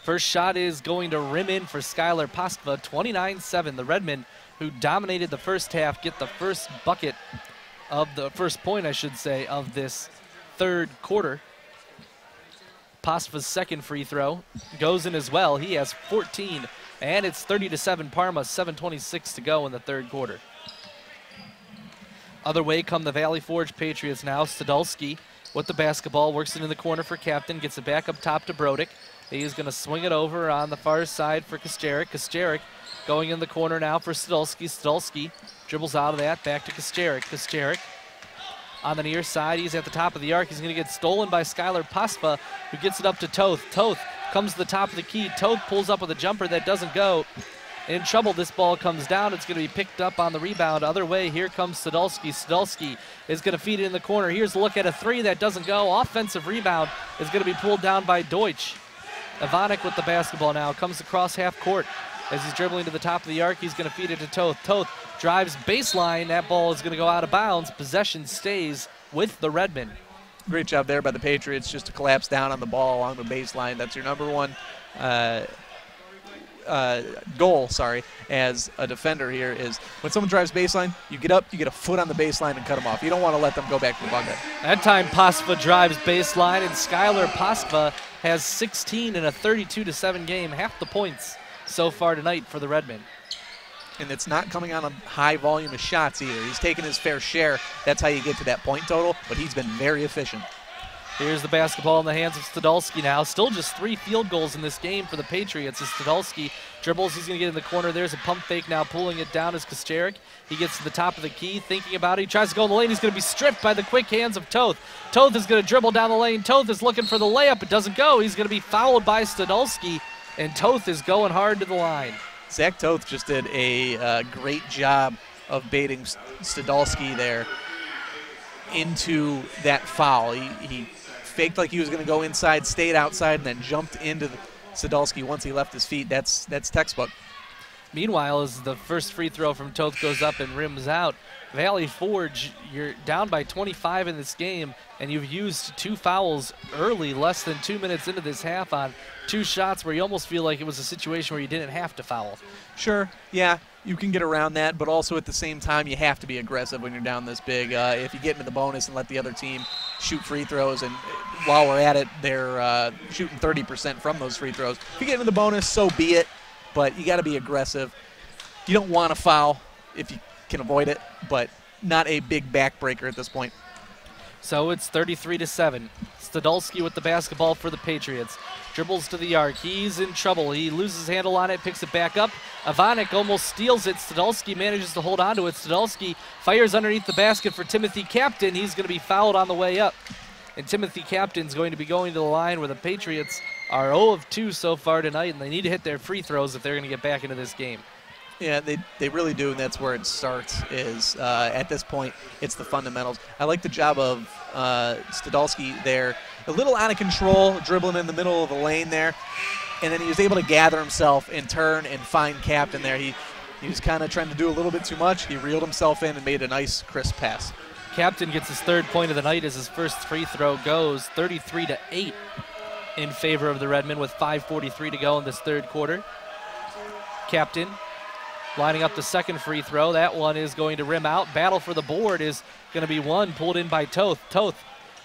First shot is going to rim in for Skylar Pasva, 29-7. The Redmen, who dominated the first half, get the first bucket of the first point, I should say, of this third quarter. Pasva's second free throw goes in as well. He has 14, and it's 30-7 Parma, 7:26 to go in the third quarter. Other way come the Valley Forge Patriots now. Stadolski with the basketball, works it in the corner for Captain, gets it back up top to Brodick. He's going to swing it over on the far side for Kascherik. Kascherik going in the corner now for Stadolski. Stadolski dribbles out of that, back to Kascherik. Kascherik on the near side. He's at the top of the arc. He's going to get stolen by Skylar Pasva, who gets it up to Toth. Toth comes to the top of the key. Toth pulls up with a jumper that doesn't go. In trouble, this ball comes down. It's going to be picked up on the rebound. Other way, here comes Stadolski. Stadolski is going to feed it in the corner. Here's a look at a 3 that doesn't go. Offensive rebound is going to be pulled down by Deutsch. Ivanek with the basketball now, comes across half court. As he's dribbling to the top of the arc, he's going to feed it to Toth. Toth drives baseline. That ball is going to go out of bounds. Possession stays with the Redmen. Great job there by the Patriots just to collapse down on the ball along the baseline. That's your number one goal, as a defender here is when someone drives baseline, you get up, you get a foot on the baseline and cut them off. You don't want to let them go back to the bucket. That time Pasva drives baseline, and Skylar Pasva has 16 in a 32-7 game, half the points so far tonight for the Redmen. And it's not coming on a high volume of shots either. He's taken his fair share. That's how you get to that point total, but he's been very efficient. Here's the basketball in the hands of Stadolski now. Still just 3 field goals in this game for the Patriots as Stadolski dribbles. He's going to get in the corner. There's a pump fake now. Pulling it down is Koscherik. He gets to the top of the key, thinking about it. He tries to go in the lane. He's going to be stripped by the quick hands of Toth. Toth is going to dribble down the lane. Toth is looking for the layup. It doesn't go. He's going to be fouled by Stadolski, and Toth is going hard to the line. Zach Toth just did a great job of baiting Stadolski there into that foul. He faked like he was going to go inside, stayed outside, and then jumped into Stadolski once he left his feet. That's textbook. Meanwhile, as the first free throw from Toth goes up and rims out, Valley Forge, you're down by 25 in this game, and you've used 2 fouls early, less than 2 minutes into this half on 2 shots where you almost feel like it was a situation where you didn't have to foul. Sure, yeah, you can get around that, but also at the same time, you have to be aggressive when you're down this big. If you get into the bonus and let the other team shoot free throws, and while we're at it, they're shooting 30% from those free throws. If you get into the bonus, so be it, but you got to be aggressive. You don't want to foul if you can avoid it, but not a big backbreaker at this point. So it's 33-7. Stadolski with the basketball for the Patriots. Dribbles to the arc. He's in trouble. He loses handle on it, picks it back up. Ivanek almost steals it. Stadolski manages to hold on to it. Stadolski fires underneath the basket for Timothy Captain. He's going to be fouled on the way up. And Timothy Captain's going to be going to the line where the Patriots are 0 of 2 so far tonight, and they need to hit their free throws if they're going to get back into this game. Yeah, they really do, and that's where it starts is at this point, it's the fundamentals. I like the job of Stadolski there. A little out of control, dribbling in the middle of the lane there, and then he was able to gather himself and turn and find Captain there. He was kind of trying to do a little bit too much. He reeled himself in and made a nice, crisp pass. Captain gets his 3rd point of the night as his first free throw goes, 33-8 in favor of the Redmen with 5:43 to go in this 3rd quarter. Captain lining up the 2nd free throw. That one is going to rim out. Battle for the board is going to be won, pulled in by Toth. Toth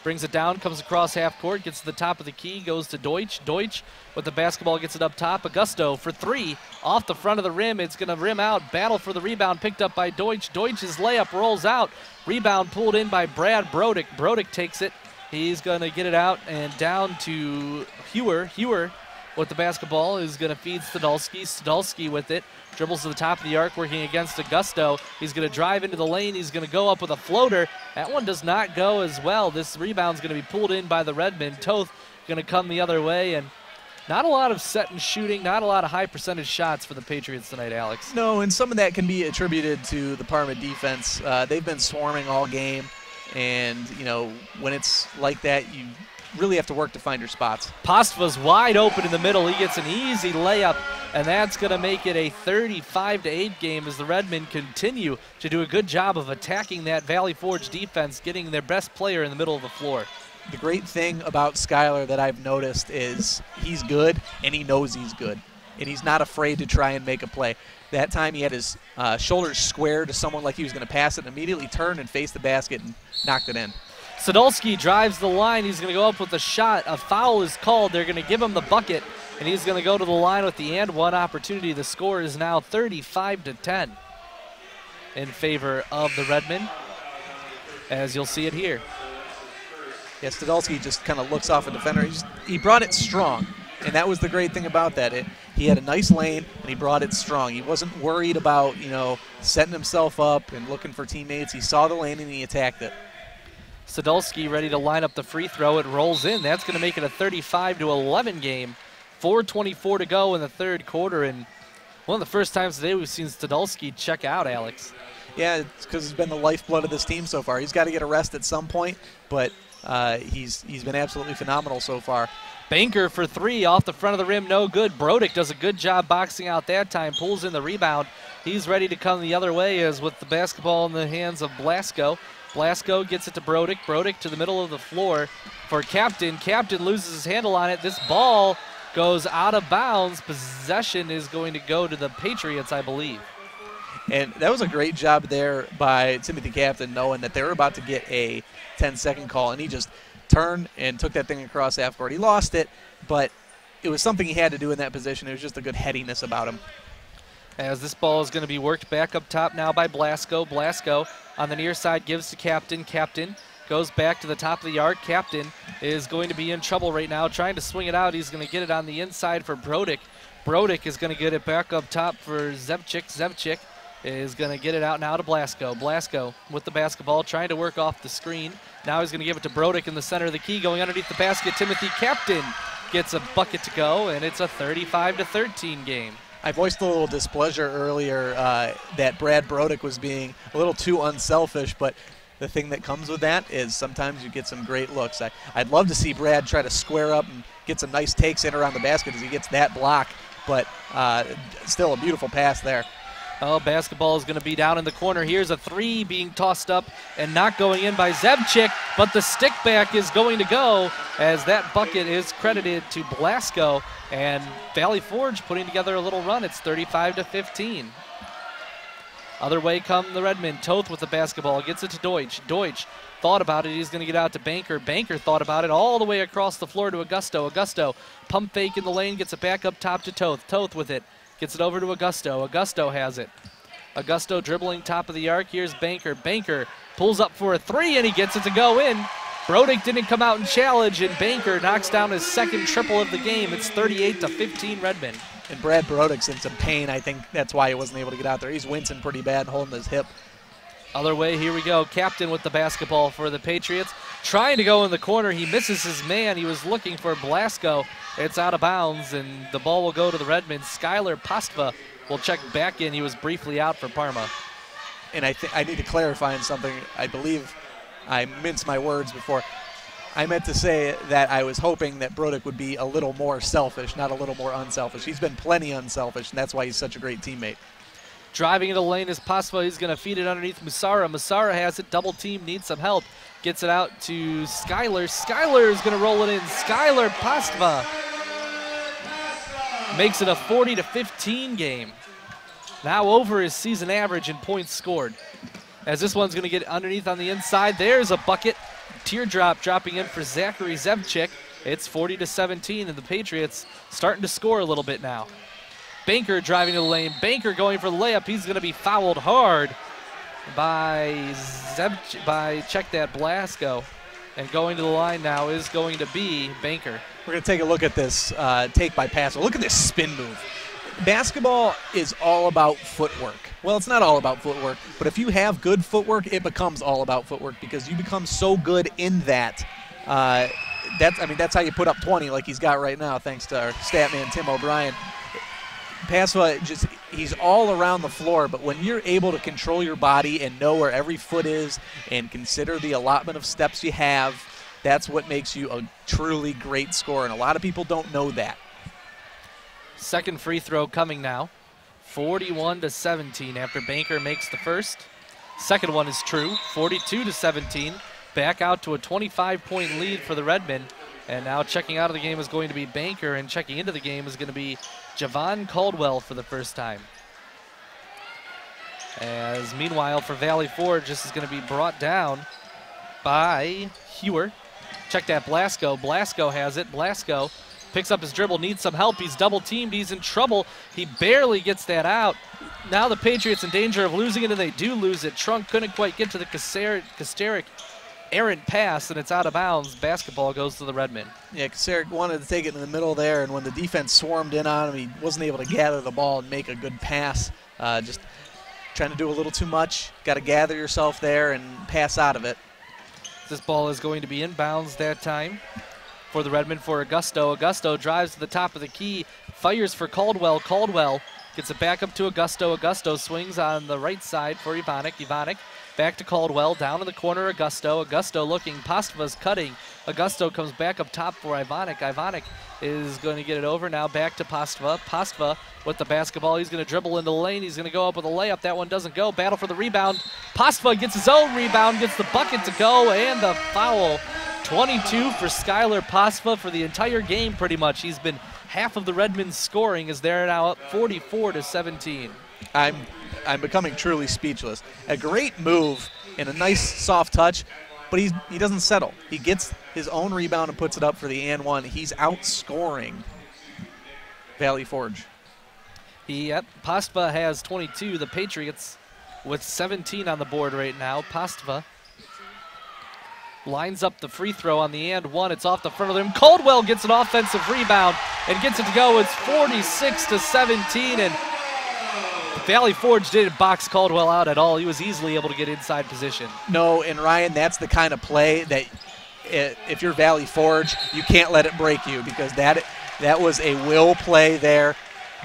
brings it down, comes across half court, gets to the top of the key, goes to Deutsch. Deutsch with the basketball gets it up top. Augusto for 3 off the front of the rim. It's going to rim out. Battle for the rebound picked up by Deutsch. Deutsch's layup rolls out. Rebound pulled in by Brad Brodick. Brodick takes it. He's going to get it out and down to Hewer. Hewer with the basketball is going to feed Stadolski. Stadolski with it. Dribbles to the top of the arc, working against Augusto. He's going to drive into the lane. He's going to go up with a floater. That one does not go as well. This rebound's going to be pulled in by the Redmen. Toth going to come the other way, and not a lot of set and shooting, not a lot of high percentage shots for the Patriots tonight, Alex. No, and some of that can be attributed to the Parma defense. They've been swarming all game, and, you know, when it's like that, you really have to work to find your spots. Postva's wide open in the middle. He gets an easy layup, and that's going to make it a 35-8 game as the Redmen continue to do a good job of attacking that Valley Forge defense, getting their best player in the middle of the floor. The great thing about Skylar that I've noticed is he's good, and he knows he's good, and he's not afraid to try and make a play. That time he had his shoulders square to someone like he was going to pass it, and immediately turned and faced the basket and knocked it in. Sadolski drives the line. He's going to go up with a shot. A foul is called. They're going to give him the bucket, and he's going to go to the line with the and one opportunity. The score is now 35-10 in favor of the Redmen, as you'll see it here. Yeah, Stadolski just kind of looks off a defender. He brought it strong, and that was the great thing about that. He had a nice lane, and he brought it strong. He wasn't worried about, you know, setting himself up and looking for teammates. He saw the lane, and he attacked it. Sadolski ready to line up the free throw. It rolls in. That's going to make it a 35-11 game. 4:24 to go in the 3rd quarter, and one of the first times today we've seen Stadolski check out, Alex. Yeah, it's because he's been the lifeblood of this team so far. He's got to get a rest at some point, but he's been absolutely phenomenal so far. Banker for 3 off the front of the rim, no good. Brodick does a good job boxing out that time, pulls in the rebound. He's ready to come the other way as with the basketball in the hands of Blasco. Blasco gets it to Brodick. Brodick to the middle of the floor for Captain. Captain loses his handle on it. This ball goes out of bounds. Possession is going to go to the Patriots, I believe. And that was a great job there by Timothy Captain, knowing that they were about to get a 10-second call, and he just turned and took that thing across half court. He lost it, but it was something he had to do in that position. It was just a good headiness about him. As this ball is going to be worked back up top now by Blasco. Blasco on the near side gives to Captain. Captain goes back to the top of the arc. Captain is going to be in trouble right now, trying to swing it out. He's going to get it on the inside for Brodick. Brodick is going to get it back up top for Zevchik. Zevchik is going to get it out now to Blasco. Blasco with the basketball, trying to work off the screen. Now he's going to give it to Brodick in the center of the key, going underneath the basket. Timothy Captain gets a bucket to go, and it's a 35-13 game. I voiced a little displeasure earlier that Brad Brodick was being a little too unselfish, but the thing that comes with that is sometimes you get some great looks. I'd love to see Brad try to square up and get some nice takes in around the basket as he gets that block, but still a beautiful pass there. Oh, basketball is going to be down in the corner. Here's a three being tossed up and not going in by Zevchik, but the stick back is going to go as that bucket is credited to Blasco, and Valley Forge putting together a little run. It's 35-15. Other way come the Redmen. Toth with the basketball, gets it to Deutsch. Deutsch thought about it. He's going to get out to Banker. Banker thought about it all the way across the floor to Augusto. Augusto, pump fake in the lane, gets it back up top to Toth. Toth with it. Gets it over to Augusto. Augusto has it. Augusto dribbling top of the arc. Here's Banker. Banker pulls up for a three, and he gets it to go in. Brodick didn't come out and challenge, and Banker knocks down his second triple of the game. It's 38-15 Redmen. And Brad Brodick's in some pain. I think that's why he wasn't able to get out there. He's wincing pretty bad and holding his hip. Other way, here we go. Captain with the basketball for the Patriots. Trying to go in the corner. He misses his man. He was looking for Blasco. It's out of bounds, and the ball will go to the Redmen. Skylar Pastva will check back in. He was briefly out for Parma. And I need to clarify on something. I believe I minced my words before. I meant to say that I was hoping that Brodick would be a little more selfish, not a little more unselfish. He's been plenty unselfish, and that's why he's such a great teammate. Driving into the lane is Pasva. He's going to feed it underneath Musara. Musara has it. Double team, needs some help. Gets it out to Skylar. Skylar is going to roll it in. Skylar Pasva makes it a 40-15 game. Now over his season average in points scored. As this one's going to get underneath on the inside. There's a bucket. Teardrop dropping in for Zachary Zevchik. It's 40-17, and the Patriots starting to score a little bit now. Banker driving to the lane. Banker going for the layup. He's going to be fouled hard by check that Blasco. And going to the line now is going to be Banker. We're going to take a look at this take by Pasco. Look at this spin move. Basketball is all about footwork. Well, it's not all about footwork, but if you have good footwork, it becomes all about footwork because you become so good in that. That's how you put up 20 like he's got right now, thanks to our stat man, Tim O'Brien. Pasva, he's all around the floor, but when you're able to control your body and know where every foot is and consider the allotment of steps you have, that's what makes you a truly great scorer, and a lot of people don't know that. Second free throw coming now. 41-17 after Banker makes the first. Second one is true, 42-17. Back out to a 25-point lead for the Redmen. And now checking out of the game is going to be Banker, and checking into the game is going to be Javon Caldwell for the first time. As meanwhile for Valley Forge, this is going to be brought down by Hewer. Check that Blasco. Blasco has it. Blasco picks up his dribble, needs some help. He's double teamed. He's in trouble. He barely gets that out. Now the Patriots in danger of losing it, and they do lose it. Trunk couldn't quite get to the Kasterik errant pass, and it's out of bounds. Basketball goes to the Redmen. Yeah, Kasterik wanted to take it in the middle there, and when the defense swarmed in on him, he wasn't able to gather the ball and make a good pass. Just trying to do a little too much. Got to gather yourself there and pass out of it. This ball is going to be inbounds that time for the Redmen for Augusto. Augusto drives to the top of the key, fires for Caldwell. Caldwell gets it back up to Augusto. Augusto swings on the right side for Ivanic. Ivanic back to Caldwell, down in the corner, Augusto. Augusto looking, Pastva's cutting. Augusto comes back up top for Ivanic. Ivanic is going to get it over now back to Pastva. Pastva with the basketball. He's going to dribble into the lane. He's going to go up with a layup. That one doesn't go. Battle for the rebound. Pastva gets his own rebound, gets the bucket to go, and the foul. 22 for Skylar Pasva for the entire game pretty much. He's been half of the Redmen's scoring as they're now up 44-17. I'm becoming truly speechless. A great move and a nice soft touch, but he doesn't settle. He gets his own rebound and puts it up for the and one. He's outscoring Valley Forge. Pastava has 22. The Patriots with 17 on the board right now. Pastava lines up the free throw on the and one. It's off the front of them. Caldwell gets an offensive rebound and gets it to go. It's 46-17, and Valley Forge didn't box Caldwell out at all. He was easily able to get inside position. No, and Ryan, that's the kind of play that if you're Valley Forge, you can't let it break you, because that was a will play there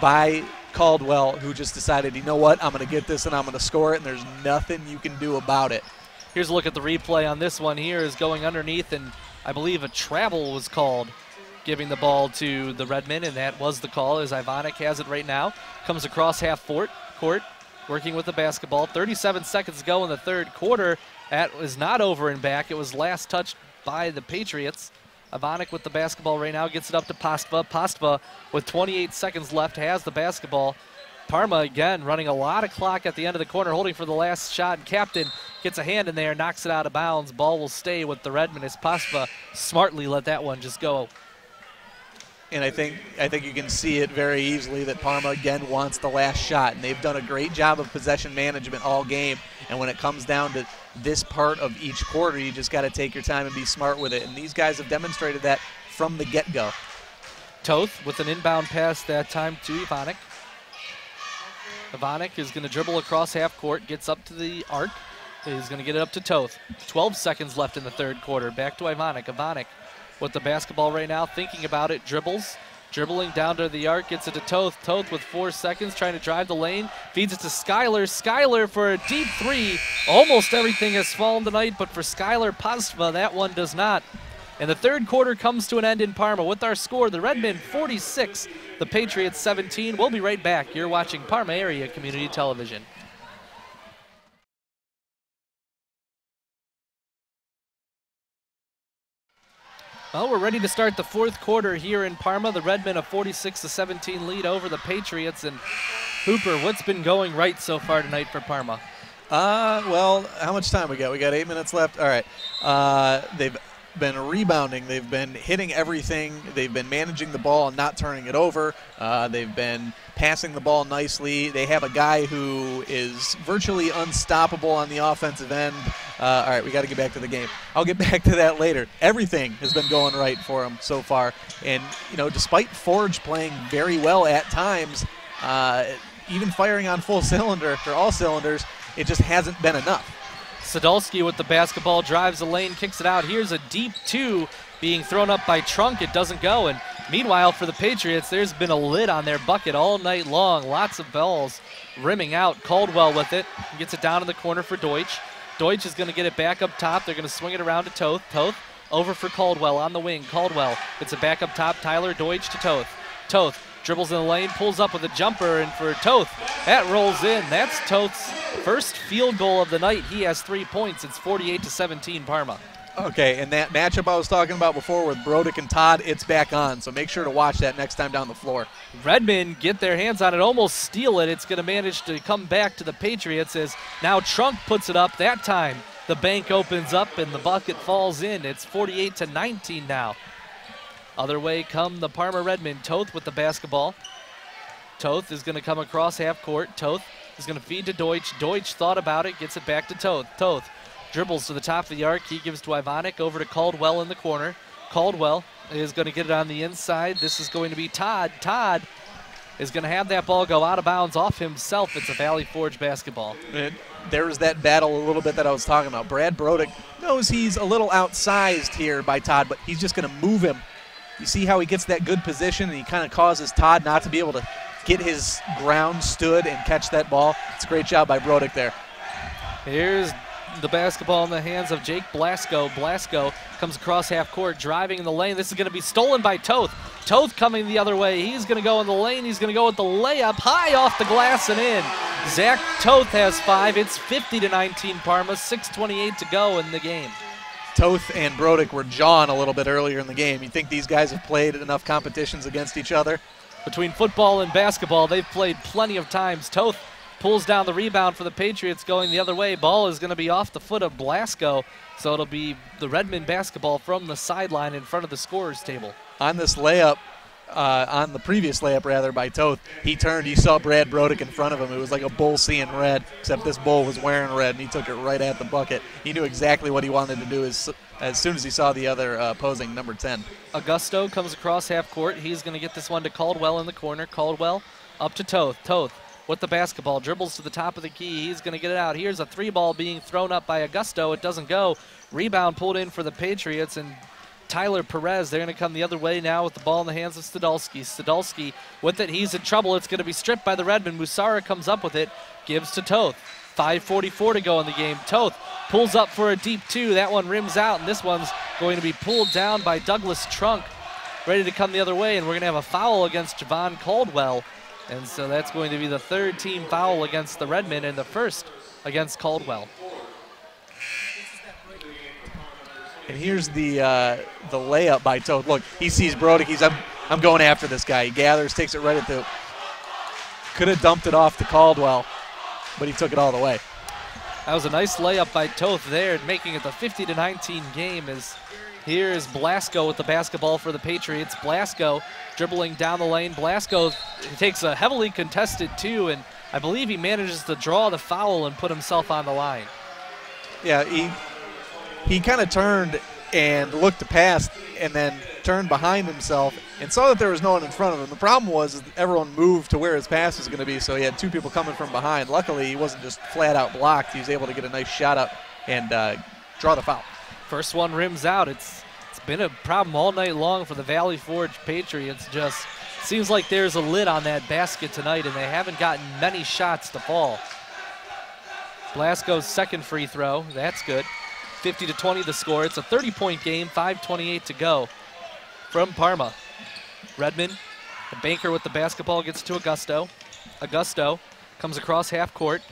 by Caldwell, who just decided, you know what, I'm going to get this and I'm going to score it, and there's nothing you can do about it. Here's a look at the replay on this one. Here is going underneath, and I believe a travel was called, giving the ball to the Redmen, and that was the call, as Ivonic has it right now. Comes across half court, working with the basketball. 37 seconds to go in the third quarter. That was not over and back. It was last touched by the Patriots. Ivonic with the basketball right now, gets it up to Pastava. Pastava with 28 seconds left has the basketball. Parma again running a lot of clock at the end of the corner, holding for the last shot, and Captain gets a hand in there, knocks it out of bounds. Ball will stay with the Redmen as Pastava smartly let that one just go. And I think you can see it very easily that Parma again wants the last shot, and they've done a great job of possession management all game. And when it comes down to this part of each quarter, you just got to take your time and be smart with it. And these guys have demonstrated that from the get-go. Toth with an inbound pass that time to Ivonic. Ivonic is going to dribble across half court, gets up to the arc. He's going to get it up to Toth. 12 seconds left in the third quarter. Back to Ivonic. Ivonic with the basketball right now, thinking about it, dribbling down to the arc, gets it to Toth. Toth with 4 seconds, trying to drive the lane, feeds it to Skyler. Skyler for a deep three. Almost everything has fallen tonight, but for Skyler Pastava, that one does not. And the third quarter comes to an end in Parma with our score, the Redmen 46, the Patriots 17. We'll be right back. You're watching Parma Area Community Television. Well, we're ready to start the fourth quarter here in Parma. The Redmen a 46-17 lead over the Patriots. And Hooper, what's been going right so far tonight for Parma? Well, how much time we got? We got 8 minutes left. All right. They've been rebounding. They've been hitting everything. They've been managing the ball and not turning it over. They've been passing the ball nicely. They have a guy who is virtually unstoppable on the offensive end. All right, we got to get back to the game. I'll get back to that later. Everything has been going right for him so far. And, you know, despite Forge playing very well at times, even firing on full cylinder or all cylinders, it just hasn't been enough. Sadolski with the basketball, drives the lane, kicks it out. Here's a deep two being thrown up by Trunk. It doesn't go. And meanwhile, for the Patriots, there's been a lid on their bucket all night long. Lots of balls rimming out. Caldwell with it. Gets it down in the corner for Deutsch. Deutsch is going to get it back up top. They're going to swing it around to Toth. Toth over for Caldwell on the wing. Caldwell gets it back up top. Tyler Deutsch to Toth. Toth dribbles in the lane, pulls up with a jumper, and for Toth, that rolls in. That's Toth's first field goal of the night. He has 3 points. It's 48-17 Parma. Okay, and that matchup I was talking about before with Brodick and Todd, it's back on, so make sure to watch that next time down the floor. Redmen get their hands on it, almost steal it. It's going to manage to come back to the Patriots as now Trunk puts it up. That time the bank opens up and the bucket falls in. It's 48-19 now. Other way come the Parma Redmen. Toth with the basketball. Toth is going to come across half court. Toth is going to feed to Deutsch. Deutsch thought about it, gets it back to Toth. Toth dribbles to the top of the arc. He gives to Ivonic, over to Caldwell in the corner. Caldwell is going to get it on the inside. This is going to be Todd. Todd is going to have that ball go out of bounds off himself. It's a Valley Forge basketball. And there was that battle a little bit that I was talking about. Brad Brodick knows he's a little outsized here by Todd, but he's just going to move him. You see how he gets that good position, and he kind of causes Todd not to be able to get his ground stood and catch that ball. It's a great job by Brodick there. Here's the basketball in the hands of Jake Blasco. Blasco comes across half court, driving in the lane. This is going to be stolen by Toth. Toth coming the other way. He's going to go in the lane. He's going to go with the layup high off the glass and in. Zach Toth has 5. It's 50-19 Parma. 6:28 to go in the game. Toth and Brodick were jawing a little bit earlier in the game. You think these guys have played enough competitions against each other? Between football and basketball, they've played plenty of times. Toth pulls down the rebound for the Patriots going the other way. Ball is going to be off the foot of Blasco, so it'll be the Redmen basketball from the sideline in front of the scorer's table. On this layup, on the previous layup, rather, by Toth. He turned, he saw Brad Brodick in front of him. It was like a bull seeing red, except this bull was wearing red, and he took it right at the bucket. He knew exactly what he wanted to do as soon as he saw the other opposing number 10. Augusto comes across half court. He's going to get this one to Caldwell in the corner. Caldwell up to Toth. Toth with the basketball, dribbles to the top of the key. He's going to get it out. Here's a 3-ball being thrown up by Augusto. It doesn't go. Rebound pulled in for the Patriots, and Tyler Perez, they're going to come the other way now with the ball in the hands of Stadolski. Stadolski with it, he's in trouble. It's going to be stripped by the Redmen. Musara comes up with it, gives to Toth. 5:44 to go in the game. Toth pulls up for a deep 2. That one rims out, and this one's going to be pulled down by Douglas Trunk, ready to come the other way, and we're going to have a foul against Javon Caldwell. And so that's going to be the 3rd team foul against the Redmen and the 1st against Caldwell. And here's the layup by Toth. Look, he sees Brodick. He's, I'm going after this guy. He gathers, takes it right at the, could have dumped it off to Caldwell, but he took it all the way. That was a nice layup by Toth there, making it the 50-19 game. Here is Blasco with the basketball for the Patriots. Blasco dribbling down the lane. Blasco takes a heavily contested 2, and I believe he manages to draw the foul and put himself on the line. Yeah, he kind of turned and looked to pass and then turned behind himself and saw that there was no one in front of him. The problem was everyone moved to where his pass was going to be, so he had 2 people coming from behind. Luckily, he wasn't just flat out blocked. He was able to get a nice shot up and draw the foul. First one rims out. It's been a problem all night long for the Valley Forge Patriots. Just seems like there's a lid on that basket tonight, and they haven't gotten many shots to fall. Blasco's 2nd free throw. That's good. 50-20 the score. It's a 30-point game, 5:28 to go from Parma. Redmond, the Banker with the basketball, gets to Augusto. Augusto comes across half court,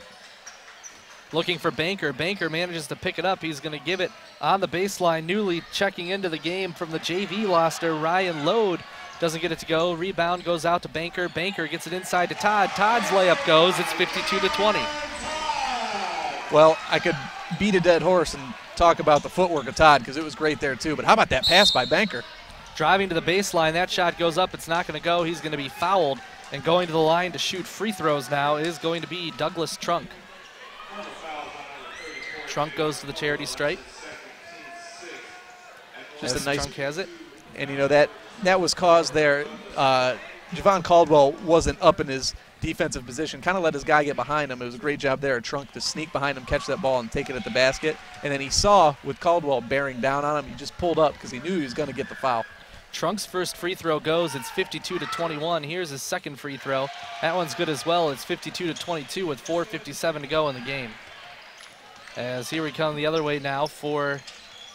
looking for Banker. Banker manages to pick it up. He's going to give it on the baseline. Newly checking into the game from the JV roster, Ryan Lode doesn't get it to go. Rebound goes out to Banker. Banker gets it inside to Todd. Todd's layup goes. It's 52-20. Well, I could beat a dead horse and talk about the footwork of Todd because it was great there too, but how about that pass by Banker? Driving to the baseline, that shot goes up. It's not going to go. He's going to be fouled, and going to the line to shoot free throws now is going to be Douglas Trunk. Trunk goes to the charity stripe. Just a nice, Trunk has it. And you know that was caused there. Javon Caldwell wasn't up in his defensive position, kind of let his guy get behind him. It was a great job there, Trunk, to sneak behind him, catch that ball, and take it at the basket. And then he saw, with Caldwell bearing down on him, he just pulled up because he knew he was going to get the foul. Trunk's first free throw goes. It's 52-21. Here's his 2nd free throw. That one's good as well. It's 52-22 with 4:57 to go in the game. As here we come the other way now for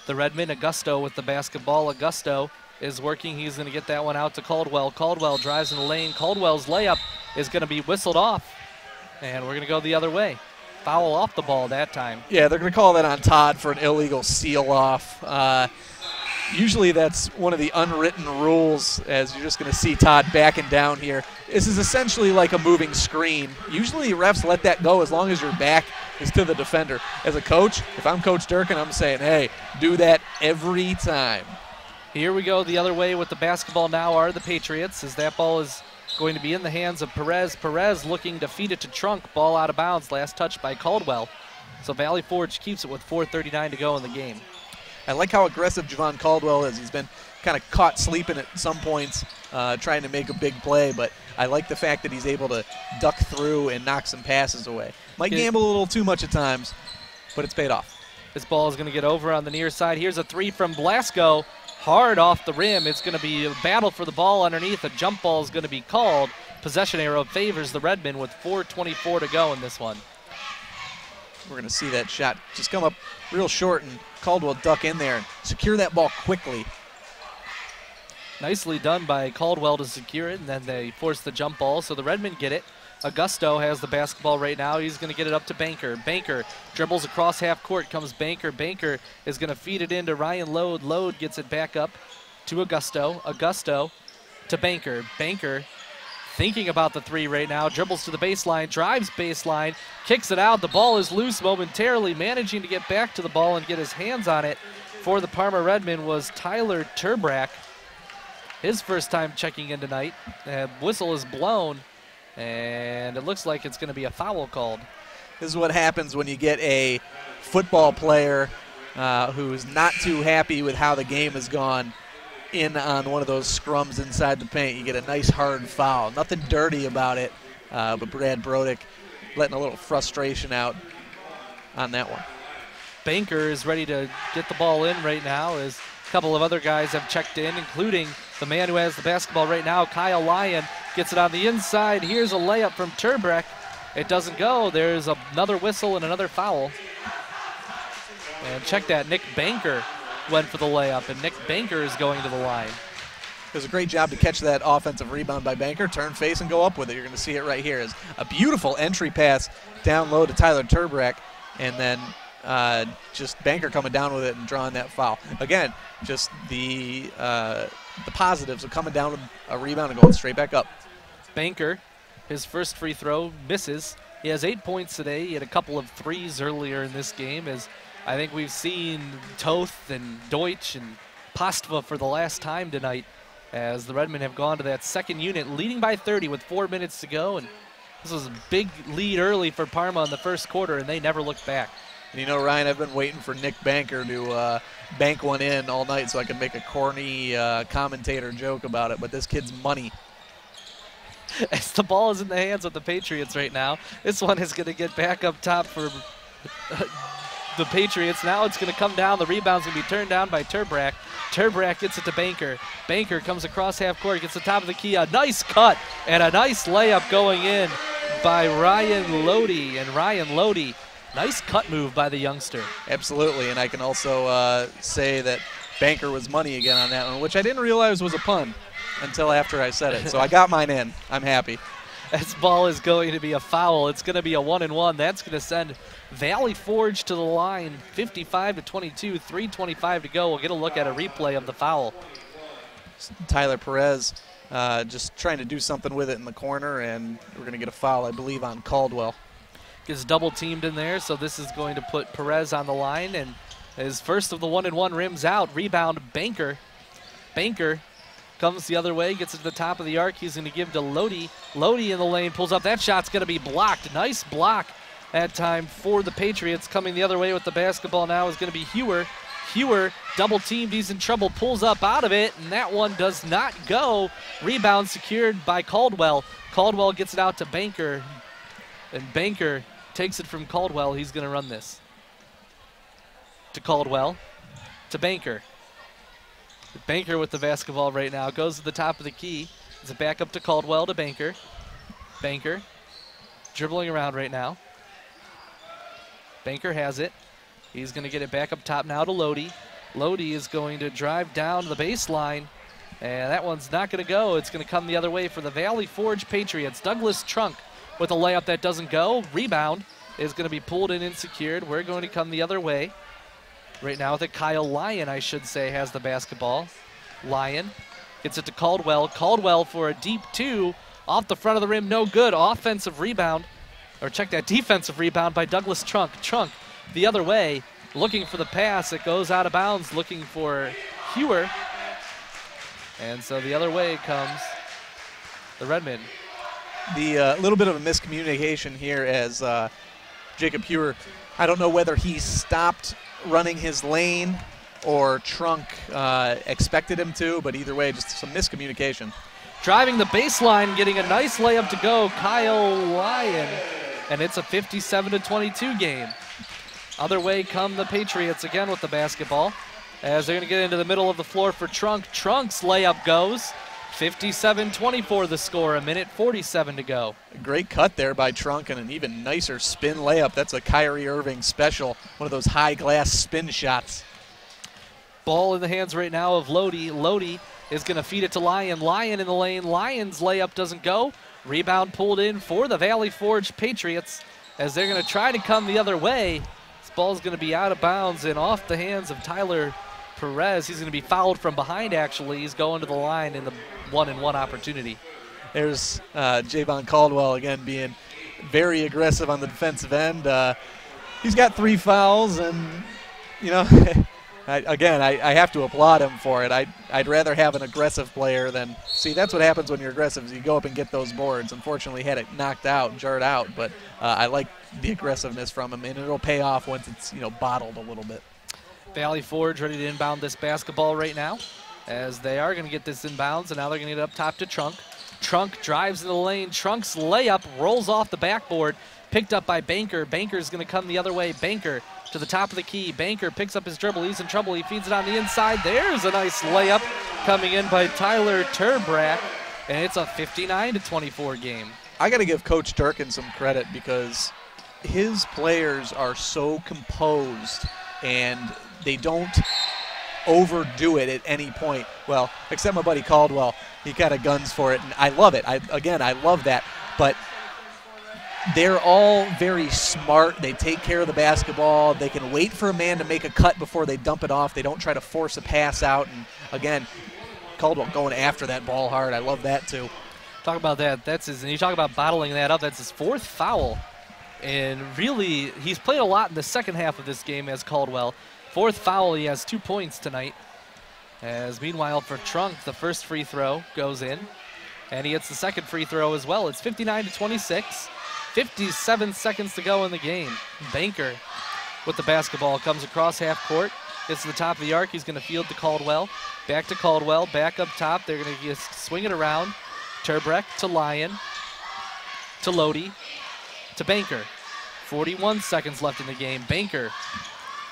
the Redmen. Augusto with the basketball. Augusto is working. He's going to get that one out to Caldwell. Caldwell drives in the lane. Caldwell's layup is going to be whistled off, and we're going to go the other way. Foul off the ball that time. Yeah, they're going to call that on Todd for an illegal seal-off. Usually that's one of the unwritten rules, as you're just going to see Todd backing down here. This is essentially like a moving screen. Usually refs let that go as long as your back is to the defender. As a coach, if I'm Coach Durkin, I'm saying, hey, do that every time. Here we go the other way with the basketball now are the Patriots, as that ball is going to be in the hands of Perez. Perez looking to feed it to Trunk. Ball out of bounds. Last touch by Caldwell. So Valley Forge keeps it with 4:39 to go in the game. I like how aggressive Javon Caldwell is. He's been kind of caught sleeping at some points, trying to make a big play, but I like the fact that he's able to duck through and knock some passes away. Might gamble a little too much at times, but it's paid off. This ball is going to get over on the near side. Here's a 3 from Blasco. Hard off the rim. It's going to be a battle for the ball underneath. A jump ball is going to be called. Possession arrow favors the Redmen with 4:24 to go in this one. We're going to see that shot just come up real short, and Caldwell duck in there and secure that ball quickly. Nicely done by Caldwell to secure it, and then they force the jump ball, so the Redmen get it. Augusto has the basketball right now. He's going to get it up to Banker. Banker dribbles across half court, comes Banker. Banker is going to feed it into Ryan Lode. Lode gets it back up to Augusto. Augusto to Banker. Banker thinking about the 3 right now, dribbles to the baseline, drives baseline, kicks it out. The ball is loose momentarily, managing to get back to the ball and get his hands on it for the Parma Redmen was Tyler Turbrack. his first time checking in tonight. Whistle is blown, and it looks like it's going to be a foul called. This is what happens when you get a football player who's not too happy with how the game has gone in on one of those scrums inside the paint. You get a nice hard foul. Nothing dirty about it, but Brad Brodick letting a little frustration out on that one. Banker is ready to get the ball in right now as a couple of other guys have checked in, including the man who has the basketball right now, Kyle Lyon. Gets it on the inside. Here's a layup from Turbeck. It doesn't go. There's another whistle and another foul. And check that, Nick Banker went for the layup, and Nick Banker is going to the line. It was a great job to catch that offensive rebound by Banker, turn face and go up with it. You're going to see it right here. Is a beautiful entry pass down low to Tyler Turbeck, and then just Banker coming down with it and drawing that foul. Again, just the positives of coming down with a rebound and going straight back up. Banker, his first free throw, misses. He has 8 points today. He had a couple of threes earlier in this game, as I think we've seen Toth and Deutsch and Pastva for the last time tonight, as the Redmen have gone to that second unit, leading by 30 with 4 minutes to go. And this was a big lead early for Parma in the first quarter, and they never looked back. And you know, Ryan, I've been waiting for Nick Banker to bank one in all night so I can make a corny commentator joke about it, but this kid's money. As the ball is in the hands of the Patriots right now, this one is going to get back up top for the Patriots. Now it's going to come down. The rebound's going to be turned down by Turbrack. Turbrack gets it to Banker. Banker comes across half court, gets the top of the key. A nice cut and a nice layup going in by Ryan Lodi. And Ryan Lodi, nice cut move by the youngster. Absolutely, and I can also say that Banker was money again on that one, which I didn't realize was a pun until after I said it. So I got mine in. I'm happy. This ball is going to be a foul. It's going to be a 1-and-1. That's going to send Valley Forge to the line, 55-22, 3:25 to go. We'll get a look at a replay of the foul. Tyler Perez just trying to do something with it in the corner, and we're going to get a foul, I believe, on Caldwell. Gets double teamed in there, so this is going to put Perez on the line, and his first of the 1-and-1 rims out. Rebound, Banker. Banker comes the other way, gets it to the top of the arc. He's going to give to Lodi. Lodi in the lane, pulls up. That shot's going to be blocked. Nice block at time for the Patriots. Coming the other way with the basketball now is going to be Hewer. Hewer, double teamed, he's in trouble, pulls up out of it, and that one does not go. Rebound secured by Caldwell. Caldwell gets it out to Banker, and Banker takes it from Caldwell. He's going to run this. To Caldwell, to Banker. Banker with the basketball right now. Goes to the top of the key. It's a back up to Caldwell to Banker. Banker dribbling around right now. Banker has it. He's going to get it back up top now to Lodi. Lodi is going to drive down the baseline, and that one's not going to go. It's going to come the other way for the Valley Forge Patriots. Douglas Trunk with a layup that doesn't go. Rebound is going to be pulled in and secured. We're going to come the other way. Right now, that Kyle Lyon, I should say, has the basketball. Lyon gets it to Caldwell. Caldwell for a deep two. Off the front of the rim, no good. Offensive rebound, or check that, defensive rebound by Douglas Trunk. Trunk the other way, looking for the pass. It goes out of bounds, looking for Hewer. And so the other way comes the Redmen. The little bit of a miscommunication here as Jacob Hewer, I don't know whether he stopped running his lane or Trunk expected him to, but either way, just some miscommunication. Driving the baseline, getting a nice layup to go, Kyle Lyon, and it's a 57-22 game. Other way come the Patriots again with the basketball, as they're going to get into the middle of the floor for Trunk. Trunk's layup goes. 57-24 the score, a minute 47 to go. A great cut there by Trunk and an even nicer spin layup. That's a Kyrie Irving special, one of those high glass spin shots. Ball in the hands right now of Lodi. Lodi is going to feed it to Lyon. Lyon in the lane. Lyon's layup doesn't go. Rebound pulled in for the Valley Forge Patriots as they're going to try to come the other way. This ball's going to be out of bounds and off the hands of Tyler Perez. He's going to be fouled from behind, actually. He's going to the line in the 1-and-1 opportunity. There's Javon Caldwell again being very aggressive on the defensive end. He's got 3 fouls, and, you know, I have to applaud him for it. I'd rather have an aggressive player than – see, that's what happens when you're aggressive is you go up and get those boards. Unfortunately, he had it knocked out, jarred out, but I like the aggressiveness from him, and it'll pay off once it's, bottled a little bit. Valley Forge ready to inbound this basketball right now, as they are going to get this inbounds, and now they're going to get it up top to Trunk. Trunk drives in the lane. Trunk's layup rolls off the backboard, picked up by Banker. Banker's going to come the other way. Banker to the top of the key. Banker picks up his dribble. He's in trouble. He feeds it on the inside. There's a nice layup coming in by Tyler Turbrack, and it's a 59-24 game. I got to give Coach Durkin some credit because his players are so composed and they don't overdo it at any point. Well, except my buddy Caldwell. He kind of guns for it, and I love it. I love that. But they're all very smart. They take care of the basketball. They can wait for a man to make a cut before they dump it off. They don't try to force a pass out. And, again, Caldwell going after that ball hard. I love that, too. Talk about that. And you talk about bottling that up. That's his 4th foul. And really, he's played a lot in the second half of this game as Caldwell. 4th foul, he has 2 points tonight. As meanwhile for Trunk, the first free throw goes in. And he gets the second free throw as well. It's 59-26. 57 seconds to go in the game. Banker with the basketball comes across half court. Gets to the top of the arc. He's going to field to Caldwell. Back to Caldwell. Back up top. They're going to just swing it around. Turbrack to Lyon. To Lodi. To Banker. 41 seconds left in the game. Banker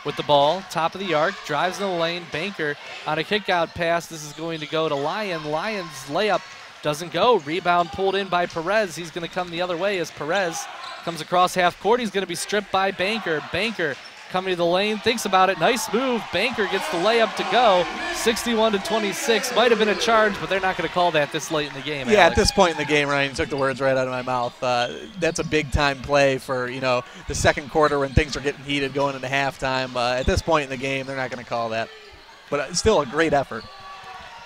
with the ball, top of the arc, drives in the lane. Banker on a kick-out pass. This is going to go to Lyon. Lyon's layup doesn't go. Rebound pulled in by Perez. He's going to come the other way as Perez comes across half court. He's going to be stripped by Banker. Banker coming to the lane, thinks about it. Nice move. Banker gets the layup to go. 61-26. Might have been a charge, but they're not going to call that this late in the game. Yeah, Alex. At this point in the game, Ryan, you took the words right out of my mouth. That's a big-time play for, the second quarter when things are getting heated going into halftime. At this point in the game, they're not going to call that. But still a great effort.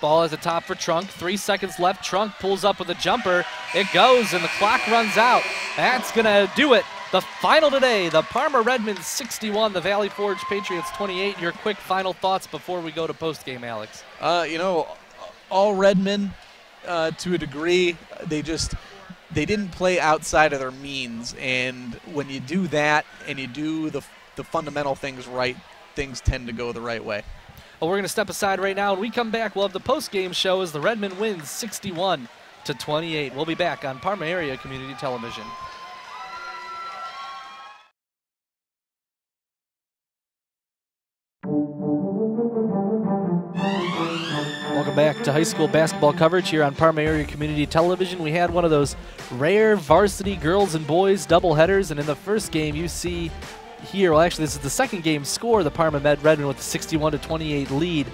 Ball at the top for Trunk. 3 seconds left. Trunk pulls up with a jumper. It goes, and the clock runs out. That's going to do it. The final today, the Parma Redmonds 61, the Valley Forge Patriots 28. Your quick final thoughts before we go to postgame, Alex. All Redmond, to a degree, they didn't play outside of their means. And when you do that and you do the fundamental things right, things tend to go the right way. Well, we're going to step aside right now. When we come back, we'll have the postgame show as the Redmond wins 61-28. We'll be back on Parma Area Community Television. Welcome back to high school basketball coverage here on Parma Area Community Television. We had one of those rare varsity girls and boys doubleheaders, and in the first game you see here, well actually this is the second game score, the Parma Redmond with a 61-28 lead